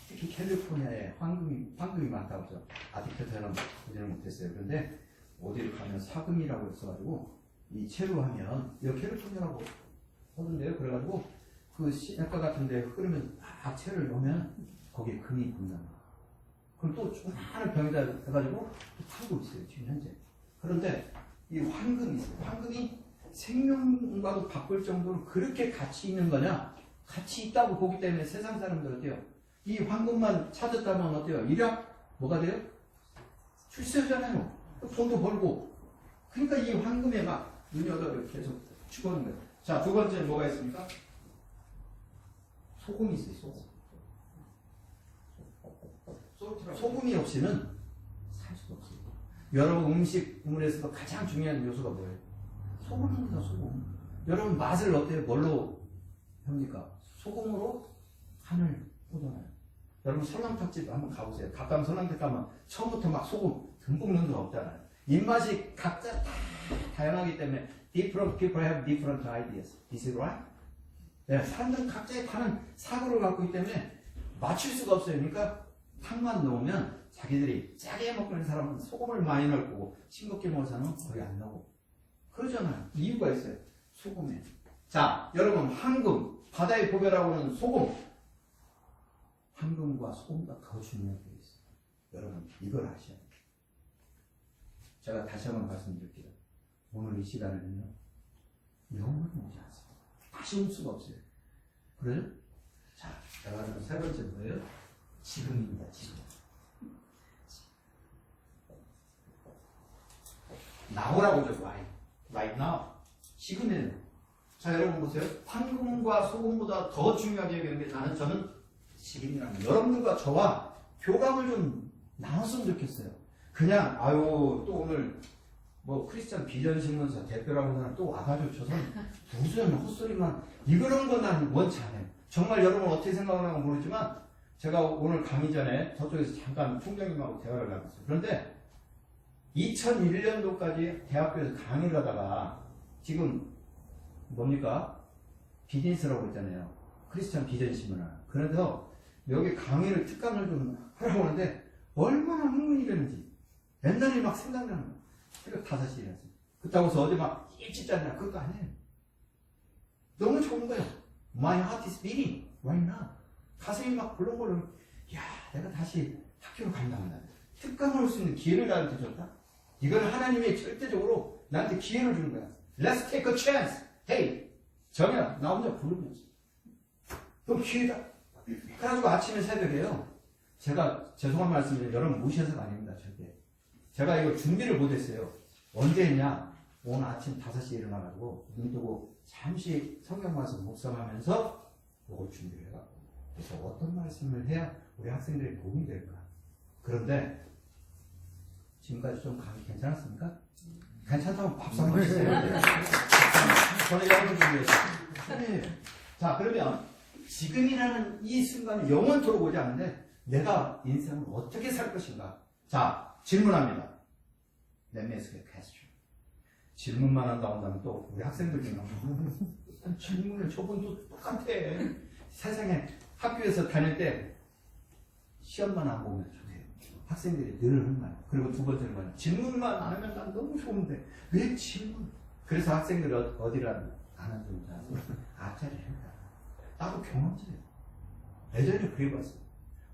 [SPEAKER 1] 특히 캘리포니아에 황금이 많다고 해서 아직도 저는 보지는 못했어요. 그런데 어디를 가면 사금이라고 써가지고 이 채로 하면 여기 캘리포니아라고 하던데요. 그래가지고 그 시내가 같은데 흐르면 막 채를 넣으면 거기에 금이 붙는다. 그럼 또 조그마한 병에다 해가지고 팔고 있어요. 지금 현재. 그런데 이 황금이 있어요. 황금이 생명과도 바꿀 정도로 그렇게 가치 있는 거냐? 가치 있다고 보기 때문에 세상 사람들 어때요? 이 황금만 찾았다면 어때요? 일약 뭐가 돼요? 출세하잖아요. 돈도 벌고. 그러니까 이 황금에 막 눈여겨서 계속 추구하는 거예요. 자, 두 번째 뭐가 있습니까? 소금이 있어요. 소금. 소금이 없이는 살 수가 없어요. 여러분 음식물에서도 가장 중요한 요소가 뭐예요? 소금입니다. 소금. 여러분 맛을 어때요? 뭘로 합니까? 소금으로 간을 보잖아요. 여러분 설렁탕집 한번 가보세요. 가까운 설렁탕 가면 처음부터 막 소금 듬뿍 넣는 거 없잖아요. 입맛이 각자 다 다양하기 때문에 different people have different ideas. Is it right? 네, 사람들은 각자의 다른 사고를 갖고 있기 때문에 맞출 수가 없어요. 그러니까 탕만 넣으면 자기들이 짜게 먹고 있는 사람은 소금을 많이 넣을 거고 싱겁게 먹는 사람은 거의 안 넣고 그러잖아요. 이유가 있어요. 소금에. 자, 여러분 황금, 바다의 보배라고 하는 소금. 황금과 소금보다 더 중요한 게 있어요. 여러분 이걸 아셔야 돼요. 제가 다시 한번 말씀드릴게요. 오늘 이 시간에는요. 영원히 오지 않습니다. 다시 올 수가 없어요. 그래요? 자, 제가 하는 세 번째 뭐예요? 지금입니다. 지금. 나오라고 하죠. Right now. 지금이에요. 자, 여러분 보세요. 황금과 소금보다 더 중요하게 여기는 게 저는 지금이라는 거예요. 여러분들과 저와 교감을 좀 나눴으면 좋겠어요. 그냥 또 오늘 뭐 크리스찬 비전신문사 대표라고 하는 사람 또 와가지고 저선 무슨 헛소리만 이런 건 난 원치 않아요. 정말 여러분 어떻게 생각하는지 모르지만 제가 오늘 강의 전에 저쪽에서 잠깐 총장님하고 대화를 나눴어요. 그런데 2001년도까지 대학교에서 강의를 하다가 지금 뭡니까? 비즈니스라고 했잖아요. 크리스찬 비전신문화. 그래서 여기 강의를 특강을 좀 하라고 하는데 얼마나 흥분이 되는지 옛날에 막 생각나는 거예요. 새벽 5시에 일어났어요. 그렇다고 해서 어제 막 일찍 잤냐? 그것도 아니에요. 너무 좋은 거예요. My heart is beating right now. 가슴이 막 벌렁벌렁. 야, 내가 다시 학교로 간다한다. 특강을 할 수 있는 기회를 나한테 줬다. 이거는 하나님이 절대적으로 나한테 기회를 주는 거야. Let's take a chance. Hey, 정현아, 나 혼자 부르면서. 그럼 기회다. 그래가지고 아침에 새벽에요. 제가 죄송한 말씀을 여러분 무시해서가 아닙니다. 절대. 제가 이거 준비를 못했어요. 언제 했냐? 오늘 아침 5시에 일어나가지고 눈 뜨고 잠시 성경 말씀 묵상하면서 이걸 준비를 해가지고 그래서 어떤 말씀을 해야 우리 학생들이 도움이 될까? 그런데 지금까지 좀 감이 괜찮았습니까? 괜찮다면 박수 한번 주세요. 저는 영어를 준비했어요. 자, 그러면 지금이라는 이 순간은 영원토록 오지 않는데 내가 인생을 어떻게 살 것인가? 자, 질문합니다. Let me ask you a question. 질문만 한다면 또 우리 학생들 중에 질문을 저분도 똑같아. 세상에 학교에서 다닐 때 시험만 안 보면 좋대요. 학생들이 늘 하는 말. 그리고 두 번째는 뭐냐. 질문만 안 하면 난 너무 좋은데 왜 질문? 그래서 학생들이 어디를 안 하는 줄 아세요? 앞자리를 한다. 나도 경험자예요. 예전에 그래봤어.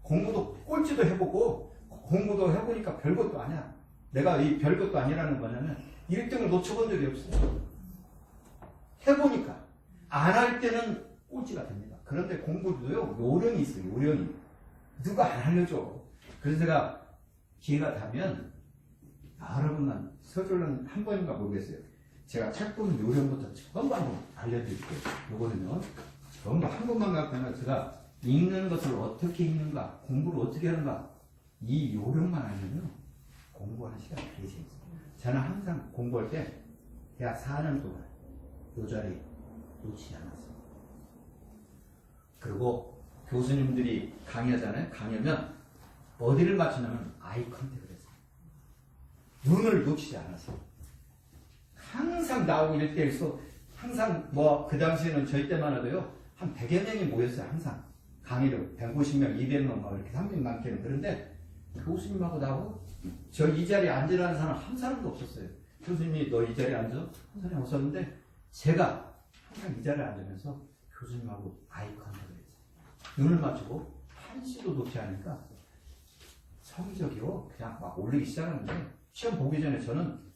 [SPEAKER 1] 공부도 꼴찌도 해보고 공부도 해보니까 별것도 아니야. 내가 이 별것도 아니라는 거냐면 1등을 놓쳐본 적이 없어요. 해보니까 안 할 때는 꼴찌가 됩니다. 그런데 공부도요 요령이 있어요. 요령이. 누가 안 알려줘. 그래서 제가 기회가 되면 여러분만 서술은 한 번인가 모르겠어요. 제가 책 보는 요령부터 전부 한번 알려드릴게요. 요거는요 전부 한 번만 갖고는 제가 읽는 것을 어떻게 읽는가, 공부를 어떻게 하는가, 이 요령만 알면요, 공부하는 시간이 되게 재밌어요. 저는 항상 공부할 때, 대학 4년 동안 요 자리 놓치지 않았어요. 그리고 교수님들이 강의하잖아요. 강의하면 어디를 맞추냐면 아이 컨택을 했어요. 눈을 놓치지 않았어요. 항상 나오고 1대1서 항상 뭐 그 당시에는 저희 때만 해도요, 한 100여 명이 모였어요. 항상. 강의를 150명, 200명 막 이렇게 300 많게는. 그런데 교수님하고 나하고 저 이 자리에 앉으라는 사람 한 사람도 없었어요. 교수님이 너 이 자리에 앉아? 한 사람이 없었는데 제가 항상 이 자리에 앉으면서 교수님하고 아이 컨택을 했어요. 눈을 맞추고 한시도 놓지 않으니까 성적이요 그냥 막 올리기 시작하는데 시험 보기 전에 저는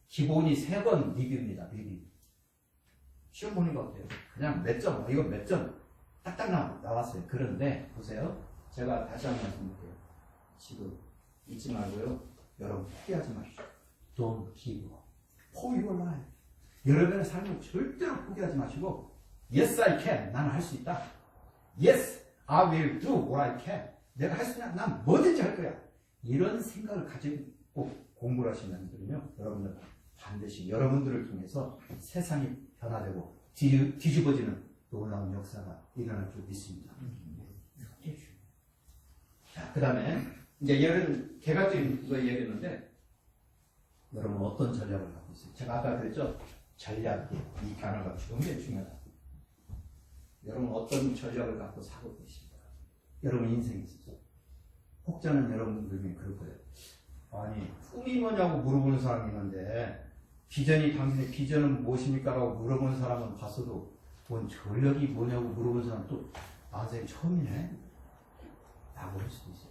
[SPEAKER 1] 기본이 3번 리뷰입니다. 리뷰. 시험 보니까 어때요? 그냥 몇 점, 이건 몇 점 딱딱 나왔어요. 그런데 보세요. 제가 다시 한번 말씀드릴게요. 지금 잊지 말고요. 여러분 포기하지 마십시오. Don't give up. For your life. 여러분의 삶을 절대로 포기하지 마시고 Yes, I can. 나는 할 수 있다. Yes, I will do what I can. 내가 할 수 있냐? 난 뭐든지 할 거야. 이런 생각을 가지고 공부를 하시는 분들은요. 여러분들 반드시 여러분들을 통해서 세상이 변화되고 뒤집어지는 놀라운 역사가 일어날 줄 믿습니다. 자, 그 다음에 이제 이런 개괄적인 거 얘기했는데 여러분 어떤 전략을 갖고 있어요? 제가 아까 그랬죠? 전략이 이 단어가 굉장히 중요하다. 여러분 어떤 전략을 갖고 살고 계십니까? 여러분 인생에 있어서 혹자는 여러분들 중에 그럴 거예요. 아니 꿈이 뭐냐고 물어보는 사람이 있는데 비전이 당신의 비전은 무엇입니까? 라고 물어보는 사람은 봤어도 뭔 전략이 뭐냐고 물어보는 사람 또 아, 선생님 처음이네? 라고 할 수도 있어요.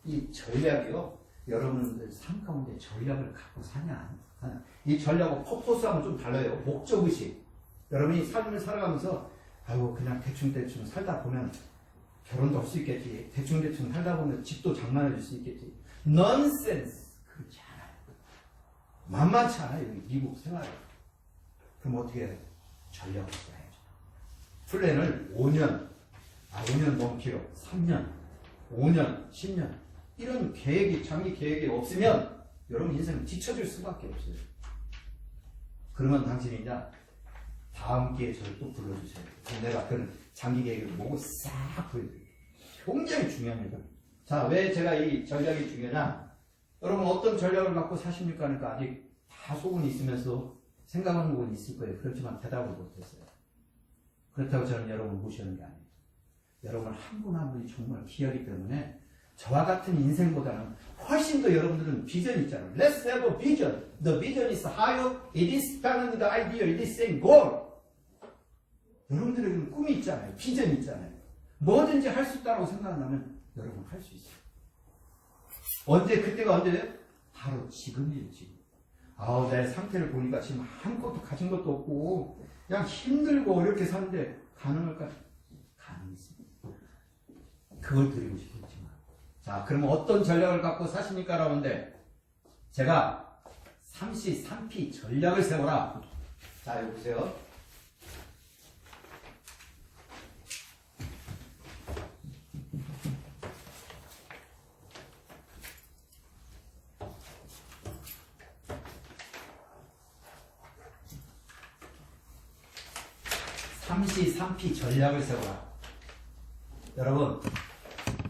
[SPEAKER 1] 이 전략이요. 여러분들 삶 가운데 전략을 갖고 사냐? 이 전략하고 퍼포스하고 좀 달라요. 목적의식. 여러분이 삶을 살아가면서 아이고 그냥 대충대충 살다 보면 결혼도 할 수 있겠지. 대충대충 살다 보면 집도 장만해 줄 수 있겠지. 넌센스. 그렇지 않아요. 만만치 않아요. 여기 미국 생활. 그럼 어떻게 해요? 전략을 써야죠. 플랜을 5년, 5년 너무 길어. 3년, 5년, 10년. 이런 계획이, 장기 계획이 없으면 여러분 인생은 뒤처질 수밖에 없어요. 그러면 당신이 이제 다음 기회에 저를 또 불러주세요. 내가 그런 장기 계획을 보고 싹 보여드릴게요. 굉장히 중요합니다. 자, 왜 제가 이 전략이 중요하냐? 여러분 어떤 전략을 갖고 사십니까? 하니까 아직 다 속은 있으면서 생각하는 부분이 있을 거예요. 그렇지만 대답을 못했어요. 그렇다고 저는 여러분을 무시하는 게 아니에요. 여러분 한 분 한 분이 정말 귀하기 때문에 저와 같은 인생보다는 훨씬 더 여러분들은 비전이 있잖아요. Let's have a vision. The vision is higher. It is beyond the idea. It is same goal. 여러분들에게는 꿈이 있잖아요. 비전이 있잖아요. 뭐든지 할 수 있다고 생각한다면 여러분 할 수 있어요. 언제 그때가 언제예요? 바로 지금이에요. 지금. 아우 내 상태를 보니까 지금 아무것도 가진 것도 없고 그냥 힘들고 어렵게 사는데 가능할까? 가능해요. 그걸 드리고 싶었지만. 자, 그러면 어떤 전략을 갖고 사십니까? 라는데 제가 3C, 3P 전략을 세워라. 자, 여기 보세요. 삼시 3P 전략을 세워라. 여러분,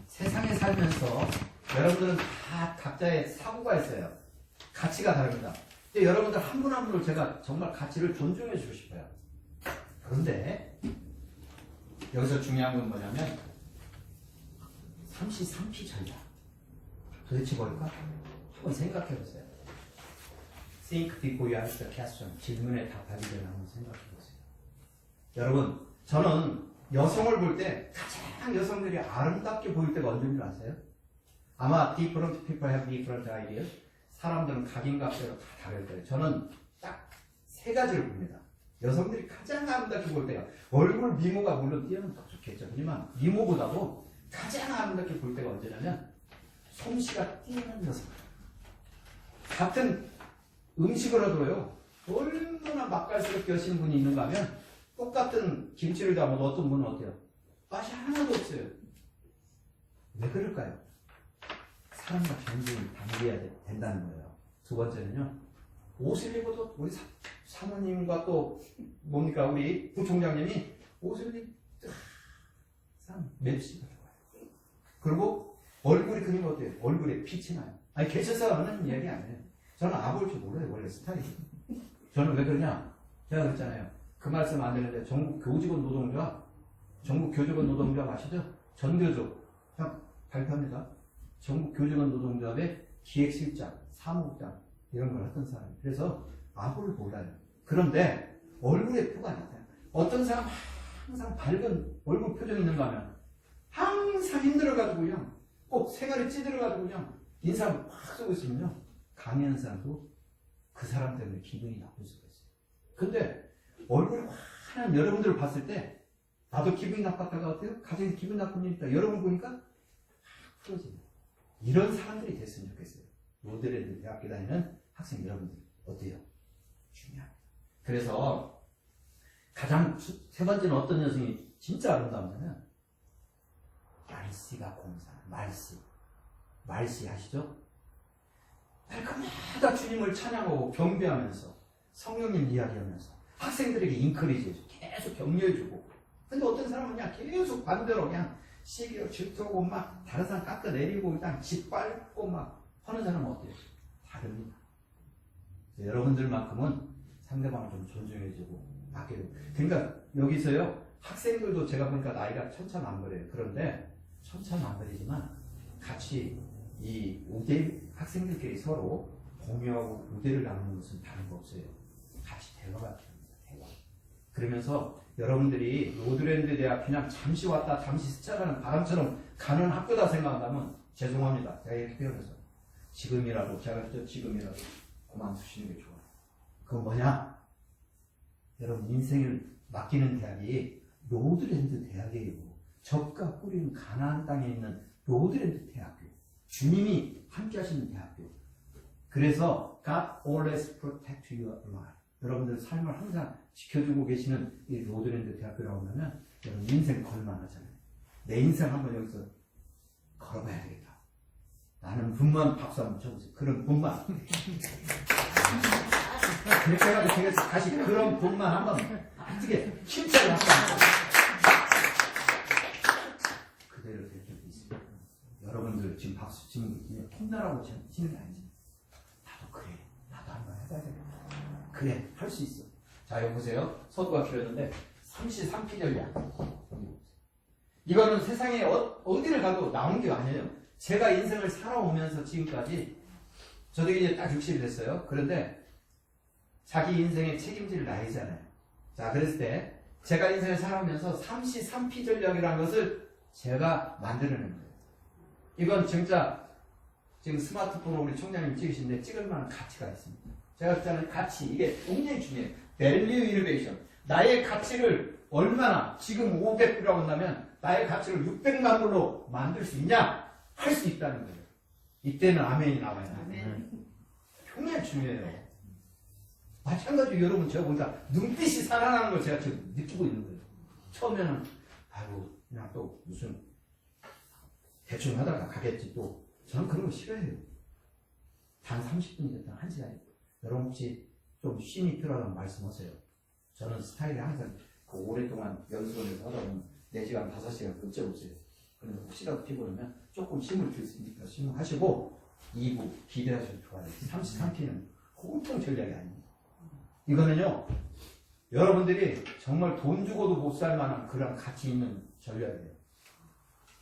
[SPEAKER 1] 세상에 살면서 여러분들은 다 각자의 사고가 있어요. 가치가 다릅니다. 근데 여러분들 한 분 한 분을 제가 정말 가치를 존중해 주고 싶어요. 그런데 여기서 중요한 건 뭐냐면 3시 3P 전략. 도대체 뭘까? 한번 생각해 보세요. Think before you ask the question. 질문에 답하기 전에 한번 생각해 보세요. 여러분, 저는 여성을 볼 때 가장 여성들이 아름답게 보일 때가 언제인 줄 아세요? 아마 different people have different ideas. 사람들은 각인각색으로 다 다를 거예요. 저는 딱 세 가지를 봅니다. 여성들이 가장 아름답게 볼 때가 얼굴 미모가 물론 띄어는 더 좋겠죠. 하지만 미모보다도 가장 아름답게 볼 때가 언제냐면 솜씨가 뛰는 여성. 같은 음식을 하더라도 얼마나 맛깔스럽게 하시는 분이 있는가 하면 똑같은 김치를 담아도 어떤 분은 어때요? 맛이 하나도 없어요. 왜 그럴까요? 사람과 경쟁이 담겨야 된다는 거예요. 두 번째는요, 옷을 입어도 우리 사모님과 또 뭡니까 우리 부총장님이 옷을 입 맵시가 좋아요. 그리고 얼굴이 그림 어때요? 얼굴에 빛이 나요. 아니 계셔서 하는 이야기 아니에요. 저는 아볼 줄 몰라요. 원래 스타일이. 저는 왜 그러냐? 제가 그랬잖아요. 그 말씀 안 되는데 전국 교직원 노동조합 아시죠? 전교조 형 발표합니다. 전국 교직원 노동조합의 기획실장, 사무국장 이런 걸 했던 사람이에요. 그래서 아무를 몰라요. 그런데 얼굴에 표가 나타나요. 어떤 사람 항상 밝은 얼굴 표정이 있는가 하면 항상 힘들어가지고 그냥 꼭 생활에 찌들어가지고 그냥 인상 확 쓰고 있으면요. 강의하는 사람도 그 사람 때문에 기분이 나쁠 수가 있어요. 근데 얼굴이 환한 여러분들을 봤을 때 나도 기분이 나빴다가 어때요? 가정에 기분 나쁜 일 있다. 여러분 보니까 확 풀어집니다. 이런 사람들이 됐으면 좋겠어요. 로드랜드 대학교 다니는 학생 여러분들 어때요? 중요합니다. 그래서 가장 세 번째는 어떤 여성이 진짜 아름다우냐면 말씨가 공사. 말씨 아시죠? 날마다 주님을 찬양하고 경배하면서 성령님 이야기하면서 학생들에게 인커리지 해주고 계속 격려해주고. 근데 어떤 사람은 그냥 계속 반대로 그냥 시기로 질투하고 막 다른 사람 깎아내리고 그냥 짓밟고 막 하는 사람은 어때요? 다릅니다. 여러분들만큼은 상대방을 좀 존중해주고 아껴주고. 그러니까 여기서요 학생들도 제가 보니까 나이가 천차만별이에요. 그런데 천차만별이지만 같이 이 우대 학생들끼리 서로 공유하고 우대를 나누는 것은 다른 거 없어요. 같이 대화가 필요합니다. 대화. 그러면서 여러분들이 로드랜드 대학 그냥 잠시 왔다 잠시 스쳐가는 바람처럼 가는 학교다 생각한다면 죄송합니다. 제가 이렇게 표현해서 지금이라도 그만두시는 게 좋아요. 그건 뭐냐? 여러분 인생을 맡기는 대학이 로드랜드 대학이에요. 젖과 꿀인 가나안 땅에 있는 로드랜드 대학교. 주님이 함께 하시는 대학교. 그래서 God always protect your life. 여러분들 삶을 항상 지켜주고 계시는 이 로드랜드 대학교라고 하면 여러분 인생 걸만하잖아요. 내 인생 한번 여기서 걸어봐야 되겠다. 나는 분만 박수 한번 쳐보세요. 그런 분만. 그렇게 해가지고 제가 다시 그런 분만 한번 어떻게 힘차게 한번 그대로 될 적이 있습니다. 여러분들 지금 박수 치는 게 혼나라고 치는 게 아니지. 나도 그래. 나도 한번 해봐야 되겠다. 그래. 할 수 있어. 자, 여기 보세요. 서두가 길었는데 33P 전략. 이거는 세상에 어디를 가도 나온 게 아니에요. 제가 인생을 살아오면서 지금까지 저도 이제 딱 60이 됐어요. 그런데 자기 인생의 책임질 나이잖아요. 자, 그랬을 때 제가 인생을 살아오면서 33P 전략이라는 것을 제가 만들어낸 거예요. 이건 진짜 지금 스마트폰으로 우리 총장님 찍으시는데 찍을 만한 가치가 있습니다. 제가 했잖아요. 가치. 이게 굉장히 중요해요. Value Innovation. 나의 가치를 얼마나 지금 500이라고 한다면 나의 가치를 600만 불로 만들 수 있냐? 할 수 있다는 거예요. 이때는 아멘이 나와야 돼요.
[SPEAKER 2] 아멘.
[SPEAKER 1] 굉장히 중요해요. 마찬가지로 여러분 제가 보니까 눈빛이 살아나는 걸 제가 지금 느끼고 있는 거예요. 처음에는 아이고 그냥 또 무슨 대충 하다가 가겠지 또 저는 그런 거 싫어해요. 단 30분이 됐든 1시간이 여러분 혹시 좀 쉼이 필요하다면 말씀하세요. 저는 스타일이 항상 그 오랫동안 연습을 해서 하다 보면 4시간, 5시간 어쩌고저쩌고 그래서 혹시라도 피곤하면 조금 쉼을 줄 수 있으니까 쉼을 하시고 2부 기대하셔도 좋아요. 33T는 홍통 전략이 아닙니다. 이거는요 여러분들이 정말 돈 주고도 못 살 만한 그런 가치 있는 전략이에요.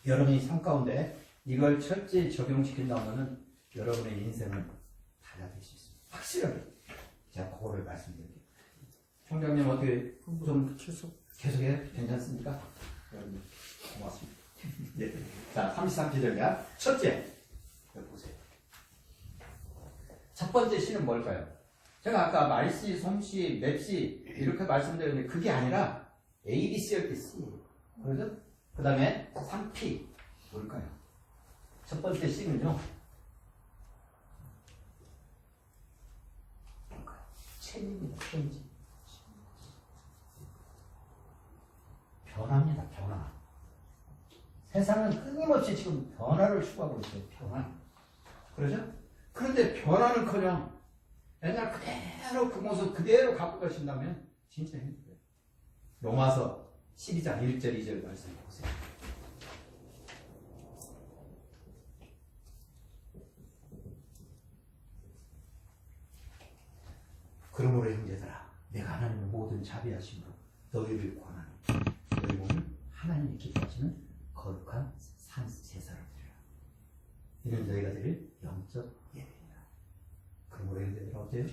[SPEAKER 1] 여러분이 삶 가운데 이걸 철저히 적용시킨다면 여러분의 인생은 달라질 수 있습니다. 확실하게. 제가 그거를 말씀드릴게요. 총장님 어떻게 좀 계속해요? 괜찮습니까? 여러분 고맙습니다. 네. 자, 33피 전략. 첫째, 여기 보세요. 첫 번째 시는 뭘까요? 제가 아까 말시, 솜씨, 맵시 이렇게 말씀드렸는데 그게 아니라 A, B, C일 때 C. 그러죠? 그 다음에 3P 뭘까요? 첫 번째 C는요. 뭘까요? 체인입니다. 체인지. 변화입니다. 변화. 세상은 끊임없이 지금 변화를 추구하고 있어요. 변화. 그러죠? 그런데 변화는커녕 옛날 그대로 그 모습 그대로 갖고 가신다면 진짜 힘들어요. 로마서 12장 1절 2절 말씀 보세요. 그러므로 형제들아 내가 하나님의 모든 자비하심으로 너희를 권하노니 너희 몸을 하나님이 기뻐하시는 거룩한 제사를 드리라. 이는 너희가 드릴 영적 예배이다. 그러므로 형제들아 어때요?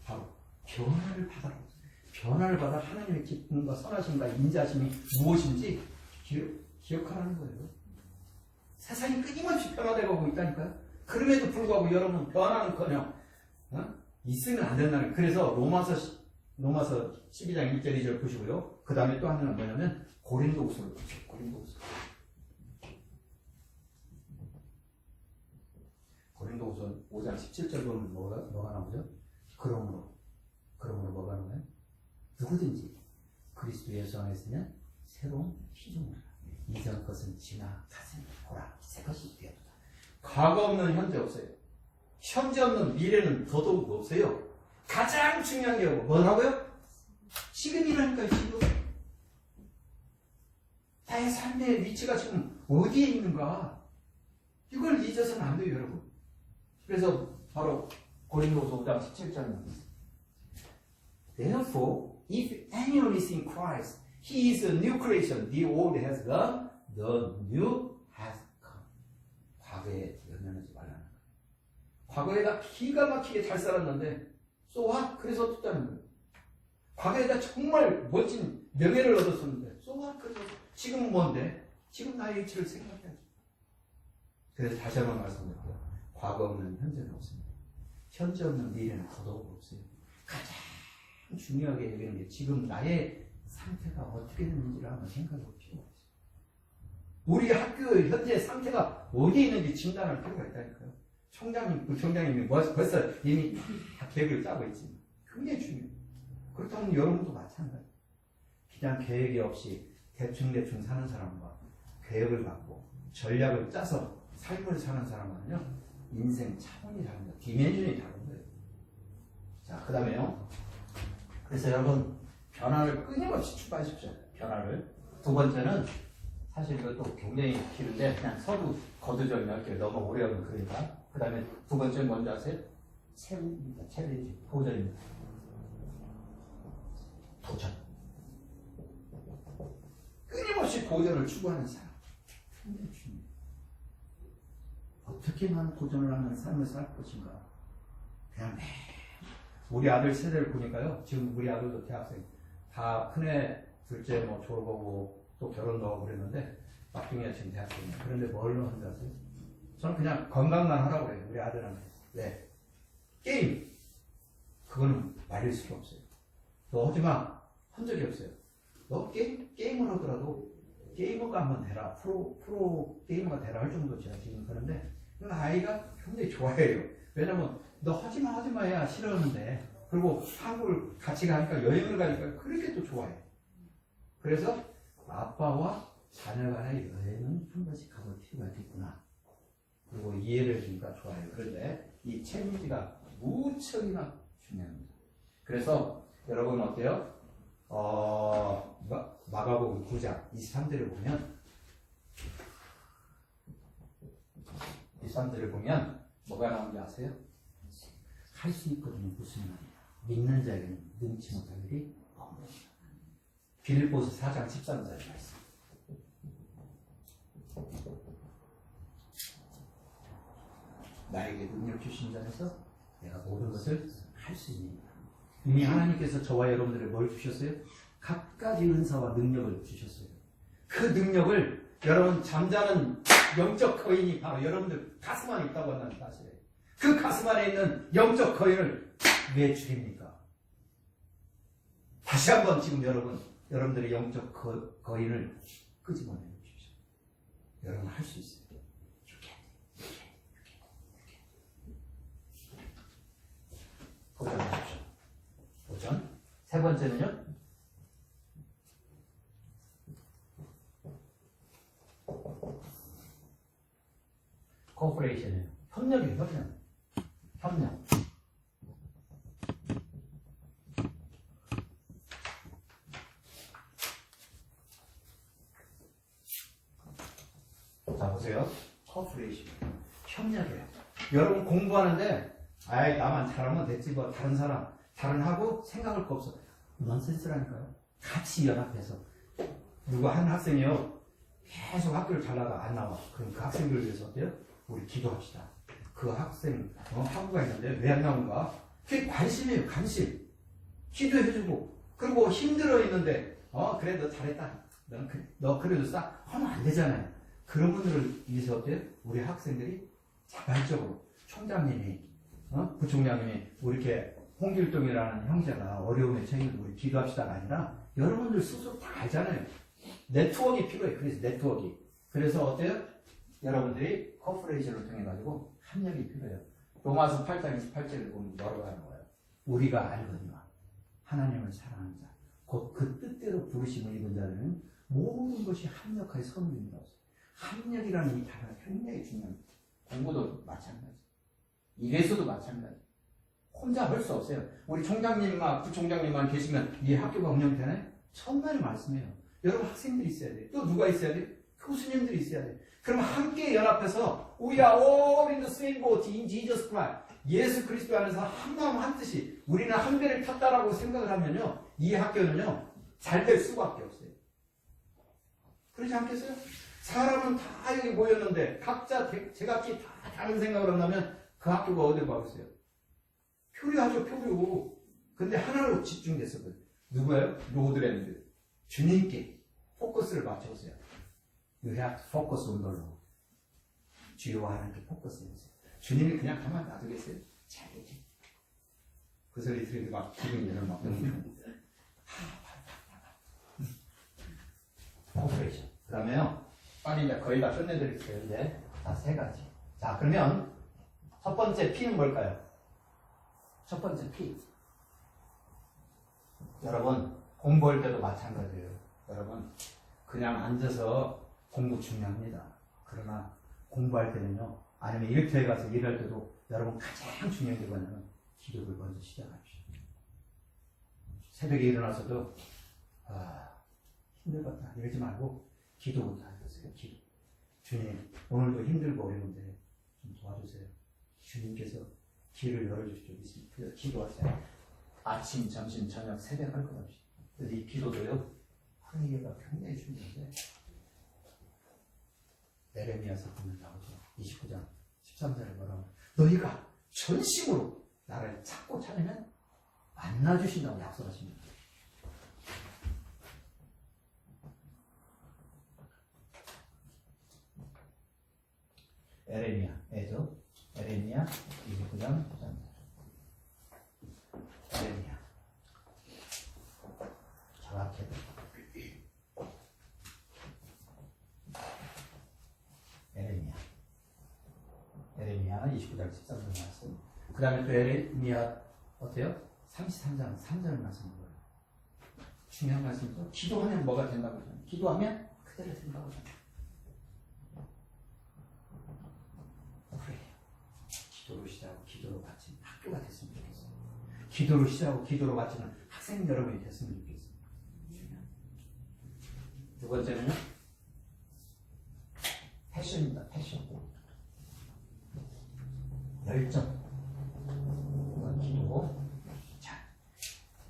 [SPEAKER 1] 바로 변화를 받아라. 변화를 받아 하나님의 기쁨과 선하심과 인자심이 무엇인지 기억하라는 거예요. 세상이 끊임없이 변화되고 있다니까요. 그럼에도 불구하고 여러분 변화는커녕 있으면 안 된다는 거예요. 그래서 로마서 12장 1절 2절 보시고요. 그 다음에 또 하나는 뭐냐면 고린도후서를 보세요. 고린도후서 5장 17절 보면 뭐가 나오죠? 그러므로 뭐가 나와요? 누구든지 그리스도 예수 안에 있으면 새로운 피조물이라. 이전 것은 지나갔으니 보라 새 것이 되었다. 과거 없는 현재 없어요. 현재 없는 미래는 더더욱 없어요. 가장 중요한 게 뭐라고요? 지금이라니까요. 지금 나의 삶의 위치가 지금 어디에 있는가 이걸 잊어서는 안 돼요. 여러분. 그래서 바로 고린도후서 5장 17절입니다. Therefore, if anyone is in Christ, he is a new creation. The old has gone, the new has come. 과거에 연연하지 말라는 거예요. 과거에다 기가 막히게 잘 살았는데 so what? 그래서 어떻다는 거예요. 과거에다 정말 멋진 명예를 얻었었는데 so what? 그래서 지금은 뭔데? 지금 나의 위치를 생각해야지. 그래서 다시 한번 말씀드릴게요. 과거 없는 현재는 없습니다. 현재 없는 미래는 더더욱 없어요. 가장 중요하게 여기는 게 지금 나의 상태가 어떻게 됐는지를 한번 생각해 볼 필요가 있어요. 우리 학교의 현재 상태가 어디에 있는지 진단할 필요가 있다니까요. 부총장님이 벌써 이미 다 계획을 짜고 있지만 굉장히 중요해요. 그렇다면 여러분도 마찬가지예요. 그냥 계획이 없이 대충 사는 사람과 계획을 갖고 전략을 짜서 삶을 사는 사람은요 인생 차원이 다릅니다. 디멘션이 다른 거예요. 자, 그 다음에요. 그래서 여러분 변화를 끊임없이 추구하십시오. 변화를. 두 번째는 사실 이것도 굉장히 길은데 그냥 서두 거두절미 할게요. 너무 오래 하면 그러니까. 그 다음에 두 번째는 뭔지 아세요? 챌린지입니다. 챌린지. 도전입니다. 도전. 끊임없이 도전을 추구하는 사람. 굉장히 중요해요. 어떻게 나는 도전을 하는 삶을 살 것인가. 그냥 우리 아들 세대를 보니까요. 지금 우리 아들도 대학생. 다 큰애, 둘째 뭐 졸업하고 또 결혼도 하고 그랬는데 막둥이가 지금 대학생이에요. 그런데 뭘로 하는지 아세요? 저는 그냥 건강만 하라고 그래요. 우리 아들한테. 왜? 게임. 그거는 말릴 수가 없어요. 너 하지마. 한 적이 없어요. 너 게임을 하더라도 게이머가 한번 되라, 프로 게이머가 되라 할 정도 제가 지금 그런데 아이가 굉장히 좋아해요. 왜냐면 너 하지마 해야 싫어하는데 그리고 한국을 같이 가니까 여행을 가니까 그렇게 또 좋아해. 그래서 아빠와 자녀 간의 여행은 한 번씩 가볼 필요가 있구나. 그리고 이해를 해주니까 좋아요. 그런데 이 책임지가 무척이나 중요합니다. 그래서 여러분 어때요? 마가복음 9장 23절을 보면 뭐가 나오는지 아세요? 할 수 있거든요. 무슨 말이야? 믿는 자에게는 능치 못할 일이 없는. 빌립보서 4장 13절 말씀. 나에게 능력 주신 자에서 내가 모든 것을 할 수 있느니라. 이미 하나님께서 저와 여러분들에게 뭘 주셨어요? 각가지 은사와 능력을 주셨어요. 그 능력을 여러분 잠자는 영적 거인이 바로 여러분들 가슴 안에 있다고 한다는 사실이에요. 그 가슴 안에 있는 영적 거인을 왜 죽입니까? 다시 한번 지금 여러분들의 영적 거인을 끄집어내 주십시오. 여러분 할 수 있어요. 도전하십시오. 도전. 세 번째는요. 코퍼레이션이에요. 협력. 자 보세요. 코퍼레이션. 협력이에요. 여러분 공부하는데 나만 잘하면 됐지 뭐 다른 하고 생각할 거 없어. 넌센스라니까요. 같이 연합해서 누구 한 학생이요 계속 학교를 잘 나가 안 나와. 그럼 그 학생들을 위해서 어때요? 우리 기도합시다. 그 학생 학부가 있는데 왜 안 나온가? 그게 관심이에요. 관심. 기도해주고 그리고 힘들어 있는데 그래 너 잘했다. 너 그래도 싹 하면 안 되잖아요. 그런 분들을 위해서 어때요? 우리 학생들이 자발적으로 총장님이 부총장님이 우리 이렇게 홍길동이라는 형제가 어려움에 처해도 우리 기도합시다가 아니라 여러분들 스스로 다 알잖아요. 네트워크가 필요해요. 그래서 네트워크. 그래서 어때요? 여러분들이 코퍼레이션을 통해 가지고 협력이 필요해요. 로마서 8장 28절을 보면 뭐라고 하는 거예요? 우리가 알거니와 하나님을 사랑하는 자, 곧 그 뜻대로 부르심을 입은 자들은 모든 것이 합력하여 선물입니다. 합력이라는 이 단어가 굉장히 중요합니다. 공부도 마찬가지. 일에서도 마찬가지. 혼자 할 수 없어요. 우리 총장님만 부총장님만 계시면 이 학교가 운영되나요? 천만의 말씀이에요. 여러분 학생들이 있어야 돼요. 또 누가 있어야 돼요? 교수님들이 있어야 돼요. 그럼 함께 연합해서 We are all in the same boat in Jesus Christ. 예수 그리스도 안에서 한 마음 한 뜻이 우리는 한 배를 탔다라고 생각을 하면요. 이 학교는요. 잘 될 수밖에 없어요. 그렇지 않겠어요? 사람은 다 여기 모였는데 각자 제각기 다 다른 생각을 한다면 그 학교가 어디로 가겠어요? 표류하죠. 표류. 근데 하나로 집중됐었거든요. 누구예요? 로드랜드. 주님께 포커스를 맞춰보세요. You have to focus on the Lord. 주여와 하나님께 포커스 해보세요. 주님이 그냥 가만 놔두겠어요? 잘되지. 그 소리 들으면 막 기분이 이런 막 코퍼레이션. 그 다음에요. 빨리 이제 거의 다 끝내드릴게요. 이제 자, 세 가지. 자, 그러면 첫 번째 P는 뭘까요? 첫 번째 P. 여러분 공부할 때도 마찬가지예요. 여러분 그냥 앉아서 공부 중요합니다. 그러나 공부할 때는요. 아니면 일터에 가서 일할 때도 여러분 가장 중요한 게 뭐냐면 기도를 먼저 시작합시다. 새벽에 일어나서도 힘들겠다 이러지 말고 기도부터 하세요. 기도. 주님 오늘도 힘들고 어려운데 좀 도와주세요. 주님께서 길을 열어주십시오. 그래서 기도하세요. 아침, 점심, 저녁, 새벽 할 것 없이. 그래서 이 기도도요. 하나님께가 굉장히 중요한데 에레미야서 보면 나오죠. 29장 13절에 뭐라고 너희가 전심으로 나를 찾고 찾으면 만나주신다고 약속하십니다. 에레미야 29장 13절. 에레미야 정확해요. 나왔잖아. 29장 13절 말씀. 그 다음에 또 에레미야 어때요? 33장 3절 말씀 뭐예요? 중요한 말씀이죠. 기도하면 뭐가 된다고 하잖아요. 기도하면 그대로 된다고 하잖아요. 그래요. 기도로 시작하고 기도로 마치는 학교가 됐으면 좋겠어요. 기도로 시작하고 기도로 마치는 학생 여러분이 됐으면 좋겠어요. 두 번째는요. 패션입니다. 패션. 열정. 이건 기도고. 자,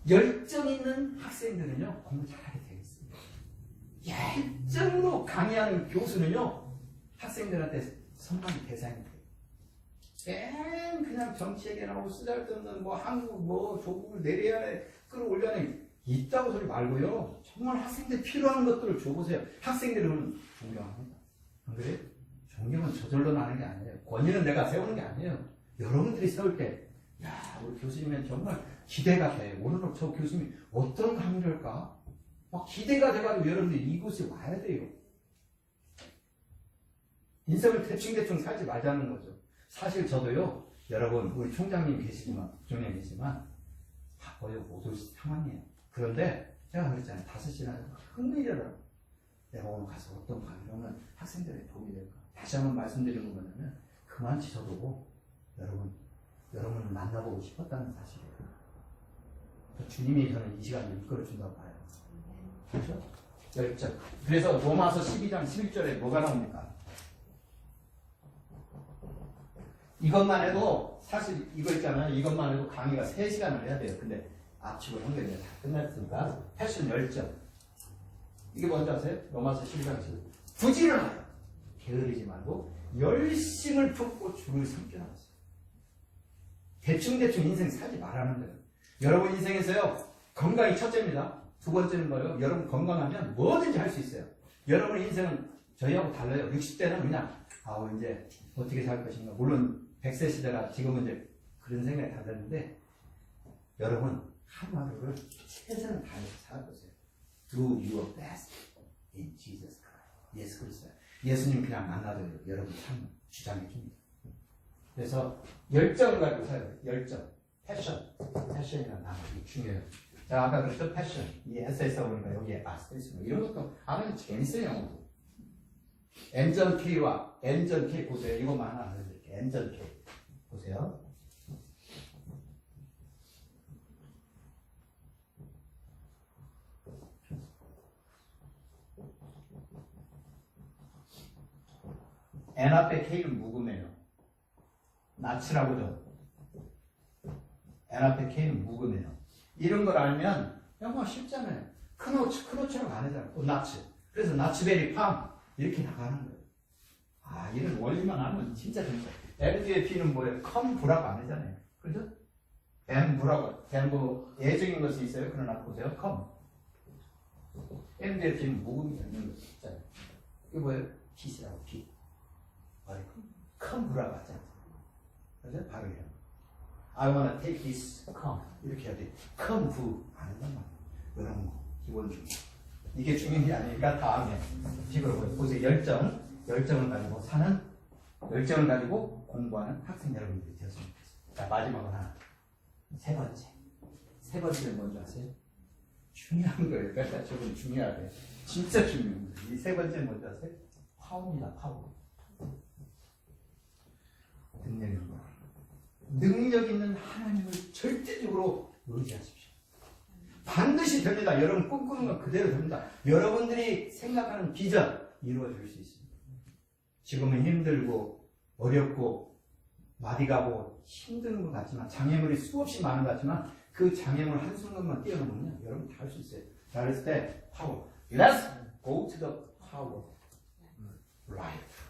[SPEAKER 1] 열정 있는 학생들은요 공부 잘하게 되어 있습니다. 열정으로 강의하는 교수는요 학생들한테 선망의 대상이 돼요. 그냥 정치 얘기하고 쓰잘데없는 뭐 한국 뭐 조국을 내려야 해 끌어올려내 있다고 소리 말고요. 정말 학생들 필요한 것들을 줘보세요. 학생들은 존경합니다. 안 그래요? 존경은 저절로 나는 게 아니에요. 권위는 내가 세우는 게 아니에요. 여러분들이 세울 때, 야, 우리 교수님은 정말 기대가 돼. 오늘은 저 교수님이 어떤 강의를 할까? 막 기대가 돼가지고 여러분들이 이곳에 와야 돼요. 인생을 대충대충 살지 말자는 거죠. 사실 저도요, 여러분, 우리 총장님 계시지만, 국장님 계시지만, 바빠요. 못 올 상황이에요. 그런데, 제가 그랬잖아요. 5시나 흥미져라. 내가 오늘 가서 어떤 강의를 하면 학생들에게 도움이 될까? 다시 한번 말씀드리는 거 뭐냐면, 그만치 저도 여러분을 만나보고 싶었다는 사실이에요. 주님이 저는 이 시간을 이끌어준다고 봐요. 그렇죠? 열정. 그래서 로마서 12장 11절에 뭐가 나옵니까? 이것만 해도 사실 이거 있잖아요. 이것만 해도 강의가 3시간을 해야 돼요. 근데 압축을 한 게 다 끝났으니까 패션 열정. 이게 뭔지 아세요? 로마서 12장 11절. 부지런하여 게으르지 말고 열심을 품고 주를 섬겨나가세요. 대충대충 인생 살지 말라는 거예요. 여러분 인생에서요. 건강이 첫째입니다. 두 번째는 뭐예요? 여러분 건강하면 뭐든지 할 수 있어요. 여러분 인생은 저희하고 달라요. 60대는 그냥 이제 어떻게 살 것인가. 물론 100세 시대라 지금은 이제 그런 생각이 다 드는데 여러분 하루하루를 최선을 다해서 살아보세요. Do your best in Jesus Christ. 예수 그리스도. 예수님 그냥 만나도 여러분 삶 주장해 줍니다. 그래서 열정을 가지고 살아요. 열정. 패션이라는 단어가 중요해요. 자, 아까 그랬죠? 패션. 이 SS가 보니까 여기에 쓰있습니다. 이런 것도 아무래도 재밌어요. 엔전 K와 엔전 K 보세요. 이것만 하나 알려드릴게요. 엔전 K. 보세요. N 앞에 K는 묵음이에요. 나치라고죠. N 앞에 K는 묵음이에요. 이런 걸 알면 영어 쉽잖아요. 크노츠라고 안 하잖아요. 나치. 그래서 나치베리 팜 이렇게 나가는 거예요. 이런 원리만 알면 진짜 재밌어요. N 뒤에 P는 뭐예요? 컴부라고 안 하잖아요. 그죠? 엠부라고. 엠부 예정인 것이 있어요. 그러나 보세요. 컴. N 뒤에 P는 묵음이 되는 것이 있잖아요. 이게 뭐예요? P시라고 P. 컴부라고 하잖아요. 그죠? 바로 이래요. I wanna take this come. 이렇게 해야 돼. come to. 안 한단 말이에요. 이런 거. 기본적으로. 이게 중요한 게 아니니까 다음에 식으로 보세요. 열정을 가지고 사는, 열정을 가지고 공부하는 학생 여러분들이 되었으면 좋겠습니다. 자, 마지막으로 하나. 세 번째는 뭔지 아세요? 중요한 거예요. 그러니까 저건 중요하대. 진짜 중요합니다. 이 세 번째는 뭔지 아세요? 파워입니다. 파워. 능력 있는 하나님을 절대적으로 의지하십시오. 반드시 됩니다. 여러분 꿈꾸는 건 그대로 됩니다. 여러분들이 생각하는 비전 이루어질 수 있습니다. 지금은 힘들고 어렵고 마디가고 힘든 것 같지만 장애물이 수없이 많은 것 같지만 그 장애물 한순간만 뛰어넘으면 여러분 다 할 수 있어요. 자, 그랬을 때 파워. Let's go to the power life.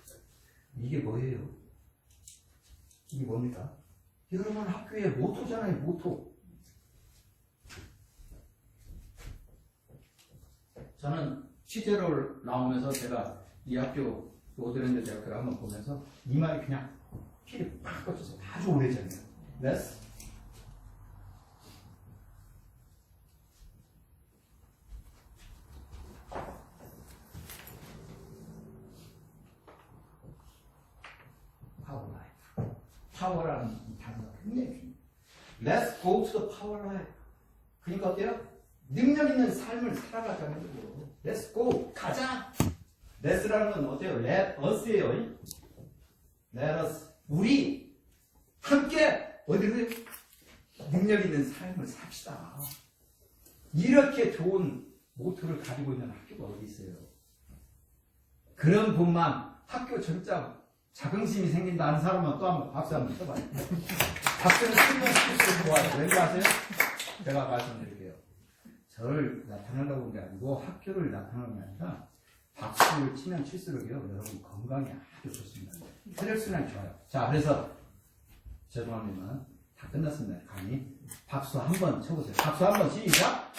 [SPEAKER 1] 이게 뭐예요? 이게 뭡니까? 여러분 학교의 모토잖아요. 모토. 저는 취재로 나오면서 제가 이 학교 로드랜드 대학교를 한번 보면서 이 말이 그냥 피를 팍 꽂혀서 아주 오래전이에요. Let's power life. 파워라는 단어가 굉장히 중요해요. Let's go to the power life. 그러니까 어때요? 능력 있는 삶을 살아가자는 거고. Let's go. 가자. Let's라는 건 어때요? Let us예요. Let us. 우리 함께 어디를 능력 있는 삶을 삽시다. 이렇게 좋은 모토를 가지고 있는 학교가 어디 있어요? 그런 분만 학교 전자 자긍심이 생긴다는 사람은 또 한번 박수 한번 쳐봐요. 박수는 치면 칠수록 좋아요. 왠지 아세요? 제가 말씀드릴게요. 저를 나타내려고 한 게 아니고 학교를 나타내는 게 아니라 박수를 치면 칠수록요 여러분 건강에 아주 좋습니다. 혈액순환이 좋아요. 자, 그래서 죄송합니다만 다 끝났습니다. 강의. 박수 한번 쳐보세요. 박수 한번 시작.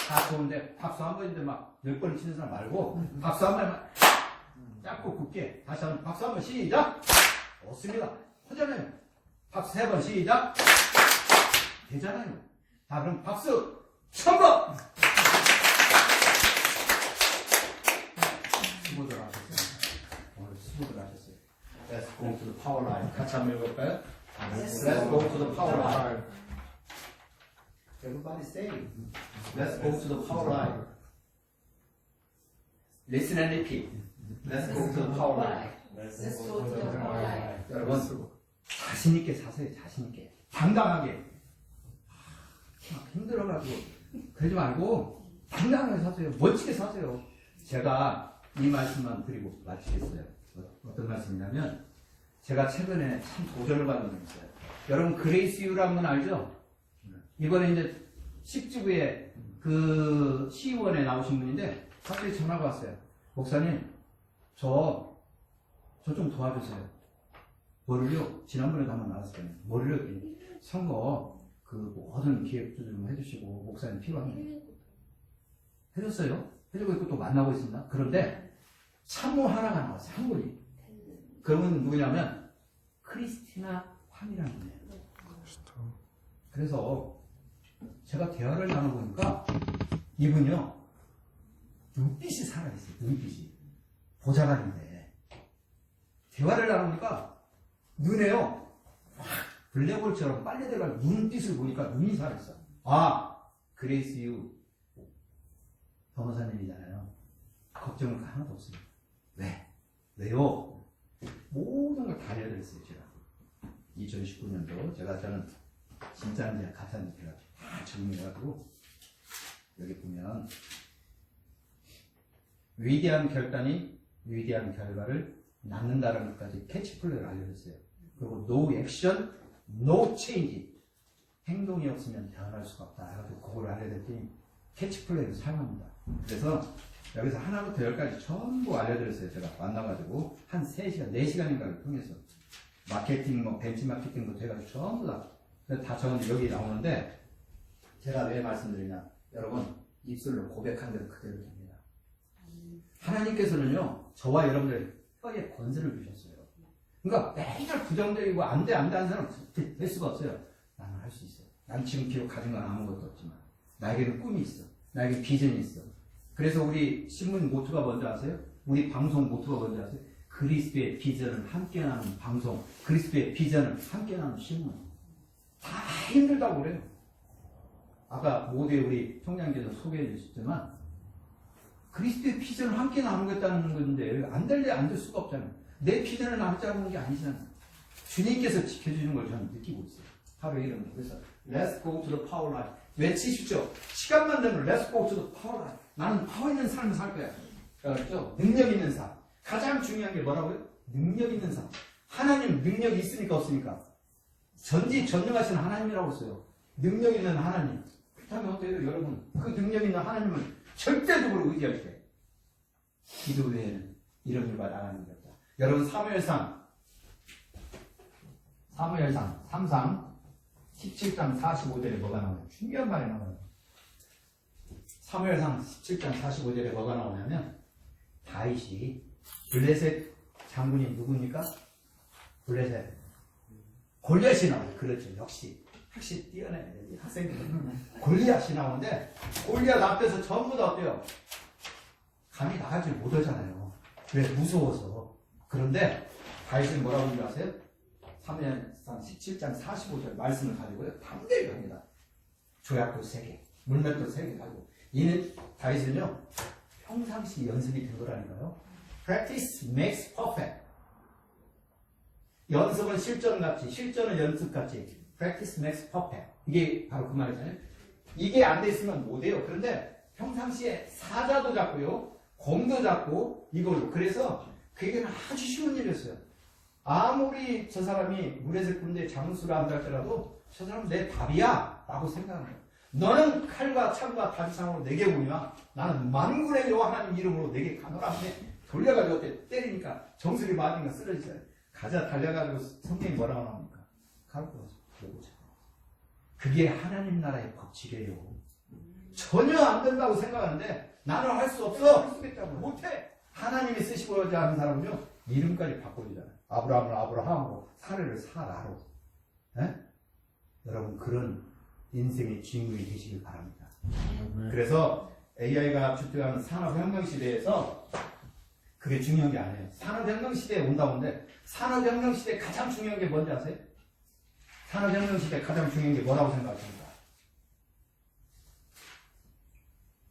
[SPEAKER 1] 다 좋은데 박수 한 번인데 막 10번을 치는 사람 말고 박수 한 번만 짧고 굵게 다시 한번 박수 한 번 시작. 좋습니다. 하잖아요. 박수 3번 시작. 되잖아요. 자, 그럼 박수 1000번. 수고들 하셨어요. 오늘 수고들 하셨어요. Let's go to the power line. 같이 한번 읽어볼까요? Let's go to the power line. Everybody say, let's go to the power line. Listen and repeat. Let's go to the power line.
[SPEAKER 2] Let's go to the power line.
[SPEAKER 1] 여러분, 자신 있게 사세요. 자신 있게, 당당하게. 막 힘들어가지고 그러지 말고 당당하게 사세요. 멋지게 사세요. 제가 이 말씀만 드리고 마치겠어요. 어떤 말씀이냐면, 제가 최근에 참 도전을 받은 게 있어요. 여러분, 그레이스 유라는 건 알죠? 이번에 이제 십지구에 그 시의원에 나오신 분인데 갑자기 전화가 왔어요. 목사님, 저 좀 도와주세요. 뭐를요? 지난번에도 한번 나왔어요. 뭐를요? 선거 그 모든 기획도 좀 해주시고 목사님 필요하면 해줬어요. 해주고 있고 또 만나고 있습니다. 그런데 참모 하나가 나왔어요. 한 분이. 그분은 누구냐면 크리스티나 환이라는 분이에요. 그래서 제가 대화를 나눠보니까 이분이요 눈빛이 살아있어요. 눈빛이 보좌관인데 대화를 나누니까 눈에요 확 블랙홀처럼 빨려 들어갈 눈빛을 보니까 눈이 살아있어. 아, 그레이스 유 변호사님이잖아요. 걱정은 하나도 없어요. 왜? 왜요? 모든 걸 다 알려드렸어요. 제가 2019년도 저는 진짜인지 가짜인지 제가 다 정리해가지고 여기 보면 위대한 결단이 위대한 결과를 낳는다는 것까지 캐치플레이를 알려줬어요. 그리고 no action, no change. 행동이 없으면 변할 수가 없다. 그래서 그걸 알려드렸더니 캐치플레이를 사용합니다. 그래서 여기서 하나부터 10까지 전부 알려드렸어요. 제가 만나가지고 한 3시간, 4시간인가를 통해서 마케팅, 벤치마케팅부터 해가지고 전부 다 적었는데 여기 나오는데 제가 왜 말씀드리냐. 여러분, 입술로 고백한 대로 그대로 됩니다. 하나님께서는요, 저와 여러분들 혀에 권세를 주셨어요. 그러니까 매일 부정적이고 안 돼 하는 사람 될 수가 없어요. 나는 할 수 있어. 난 지금 비록 가진 건 아무것도 없지만 나에게는 꿈이 있어. 나에게 비전이 있어. 그래서 우리 신문 모토가 뭔지 아세요? 우리 방송 모토가 뭔지 아세요? 그리스도의 비전을 함께 나누는 방송, 그리스도의 비전을 함께 나누는 신문. 다 힘들다고 그래요. 아까 모두에 우리 총장께서 소개해 주셨지만 그리스도의 비전을 함께 나누겠다는 건데 안 될 수가 없잖아요. 내 비전을 나누자는 게 아니잖아요. 주님께서 지켜주는 걸 저는 느끼고 있어요. 하루 이름으로. 그래서 Let's go to the power life. 외치십시오. 시간만 되면 Let's go to the power life. 나는 파워 있는 삶을 살 거야. 그렇죠? 능력 있는 삶. 가장 중요한 게 뭐라고요? 능력 있는 삶. 하나님 능력이 있습니까 없습니까? 전지전능하신 하나님이라고 했어요. 능력 있는 하나님. 그렇다면 어때요 여러분? 그 능력 있는 하나님은 절대적으로 의지할 때 기도 외에는 이런 일과 나가는 게 없다. 여러분 사무엘상 3장 17장 45절에 뭐가 나오냐? 중요한 말이 나와요. 사무엘상 17장 45절에 뭐가 나오냐면 다윗이 블레셋 장군이 누굽니까? 블레셋 골리앗이 나와요. 그렇죠. 역시 뛰어내 학생들 골리앗이 나오는데 골리앗 앞에서 전부 다 어때요? 감히 나가지 못하잖아요. 왜? 무서워서. 그런데 다윗은 뭐라고 하는지 아세요? 3년상 17장 45절 말씀을 가지고요. 담대히 합니다. 조약도 3개, 물맷도 3개 가지고. 이는 다윗은요. 평상시 연습이 된 거라니까요. Practice makes perfect. 연습은 실전같이, 실전은 연습같이. Practice makes perfect. 이게 바로 그 말이잖아요. 이게 안 돼 있으면 못해요. 그런데 평상시에 사자도 잡고요. 곰도 잡고 이걸로. 그래서 그게는 아주 쉬운 일이었어요. 아무리 저 사람이 물에서 꾼데 장수를 한다 할지라도 저 사람은 내 답이야 라고 생각하는 거예요. 너는 칼과 창과 단창으로 내게 오냐? 나는 만군의 여호와 하나님 이름으로 내게 가노라 하는데 돌려가지고 때리니까 정수리 맞으니까 쓰러지잖아요. 가자 달려가지고 성경이 뭐라고 나옵니까? 가르쳐서 보자. 그게 하나님 나라의 법칙이에요. 전혀 안 된다고 생각하는데 나는 할 수 없어. 못해. 하나님이 쓰시고자 하는 사람은요 이름까지 바꿔주잖아요. 아브라함을 아브라함으로 사례를 사라로. 네? 여러분 그런 인생의 주인공이 되시길 바랍니다. 그래서 AI가 주특하는 산업혁명 시대에서 그게 중요한 게 아니에요. 산업혁명 시대에 온다는데 산업혁명 시대에 가장 중요한 게 뭔지 아세요? 산업혁명 시대에 가장 중요한 게 뭐라고 생각하십니까?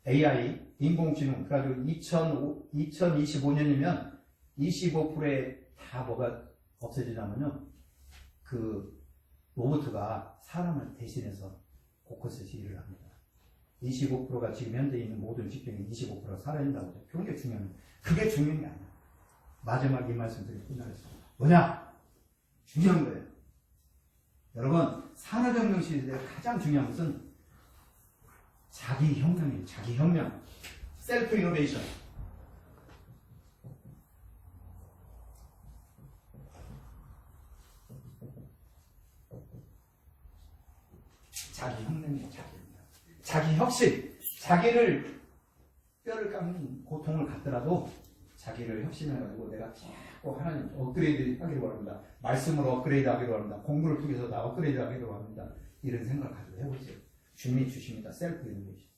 [SPEAKER 1] AI, 인공지능. 그래가지고 2025년이면 25%에 다 뭐가 없어지냐면요. 그 로봇가 사람을 대신해서 곳곳에서 일을 합니다. 25%가 지금 현재 있는 모든 직종이 25%가 사라진다고 해요. 그런 게 중요합니다. 그게 중요한 게 아니야. 마지막 이 말씀 드리고 끝나겠습니다. 뭐냐? 중요한 거예요. 여러분, 산업혁명 시대에 가장 중요한 것은 자기 혁명이에요. 자기 혁명. 셀프 이노베이션. 자기 혁명이에요. 자기 혁명. 자기 혁신. 자기를 뼈를 깎는 고통을 갖더라도 자기를 혁신해가지고 내가 자꾸 하나님 업그레이드 하기를 원합니다. 말씀으로 업그레이드 하기를 원합니다. 공부를 통해서 나 업그레이드 하기를 원합니다. 이런 생각을 가지고 해보세요. 주님이 주십니다. 셀프 이노베이션.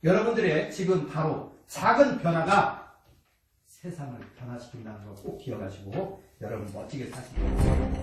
[SPEAKER 1] 여러분들의 지금 바로 작은 변화가 세상을 변화시킨다는 걸 꼭 기억하시고 여러분 멋지게 사시기 바랍니다.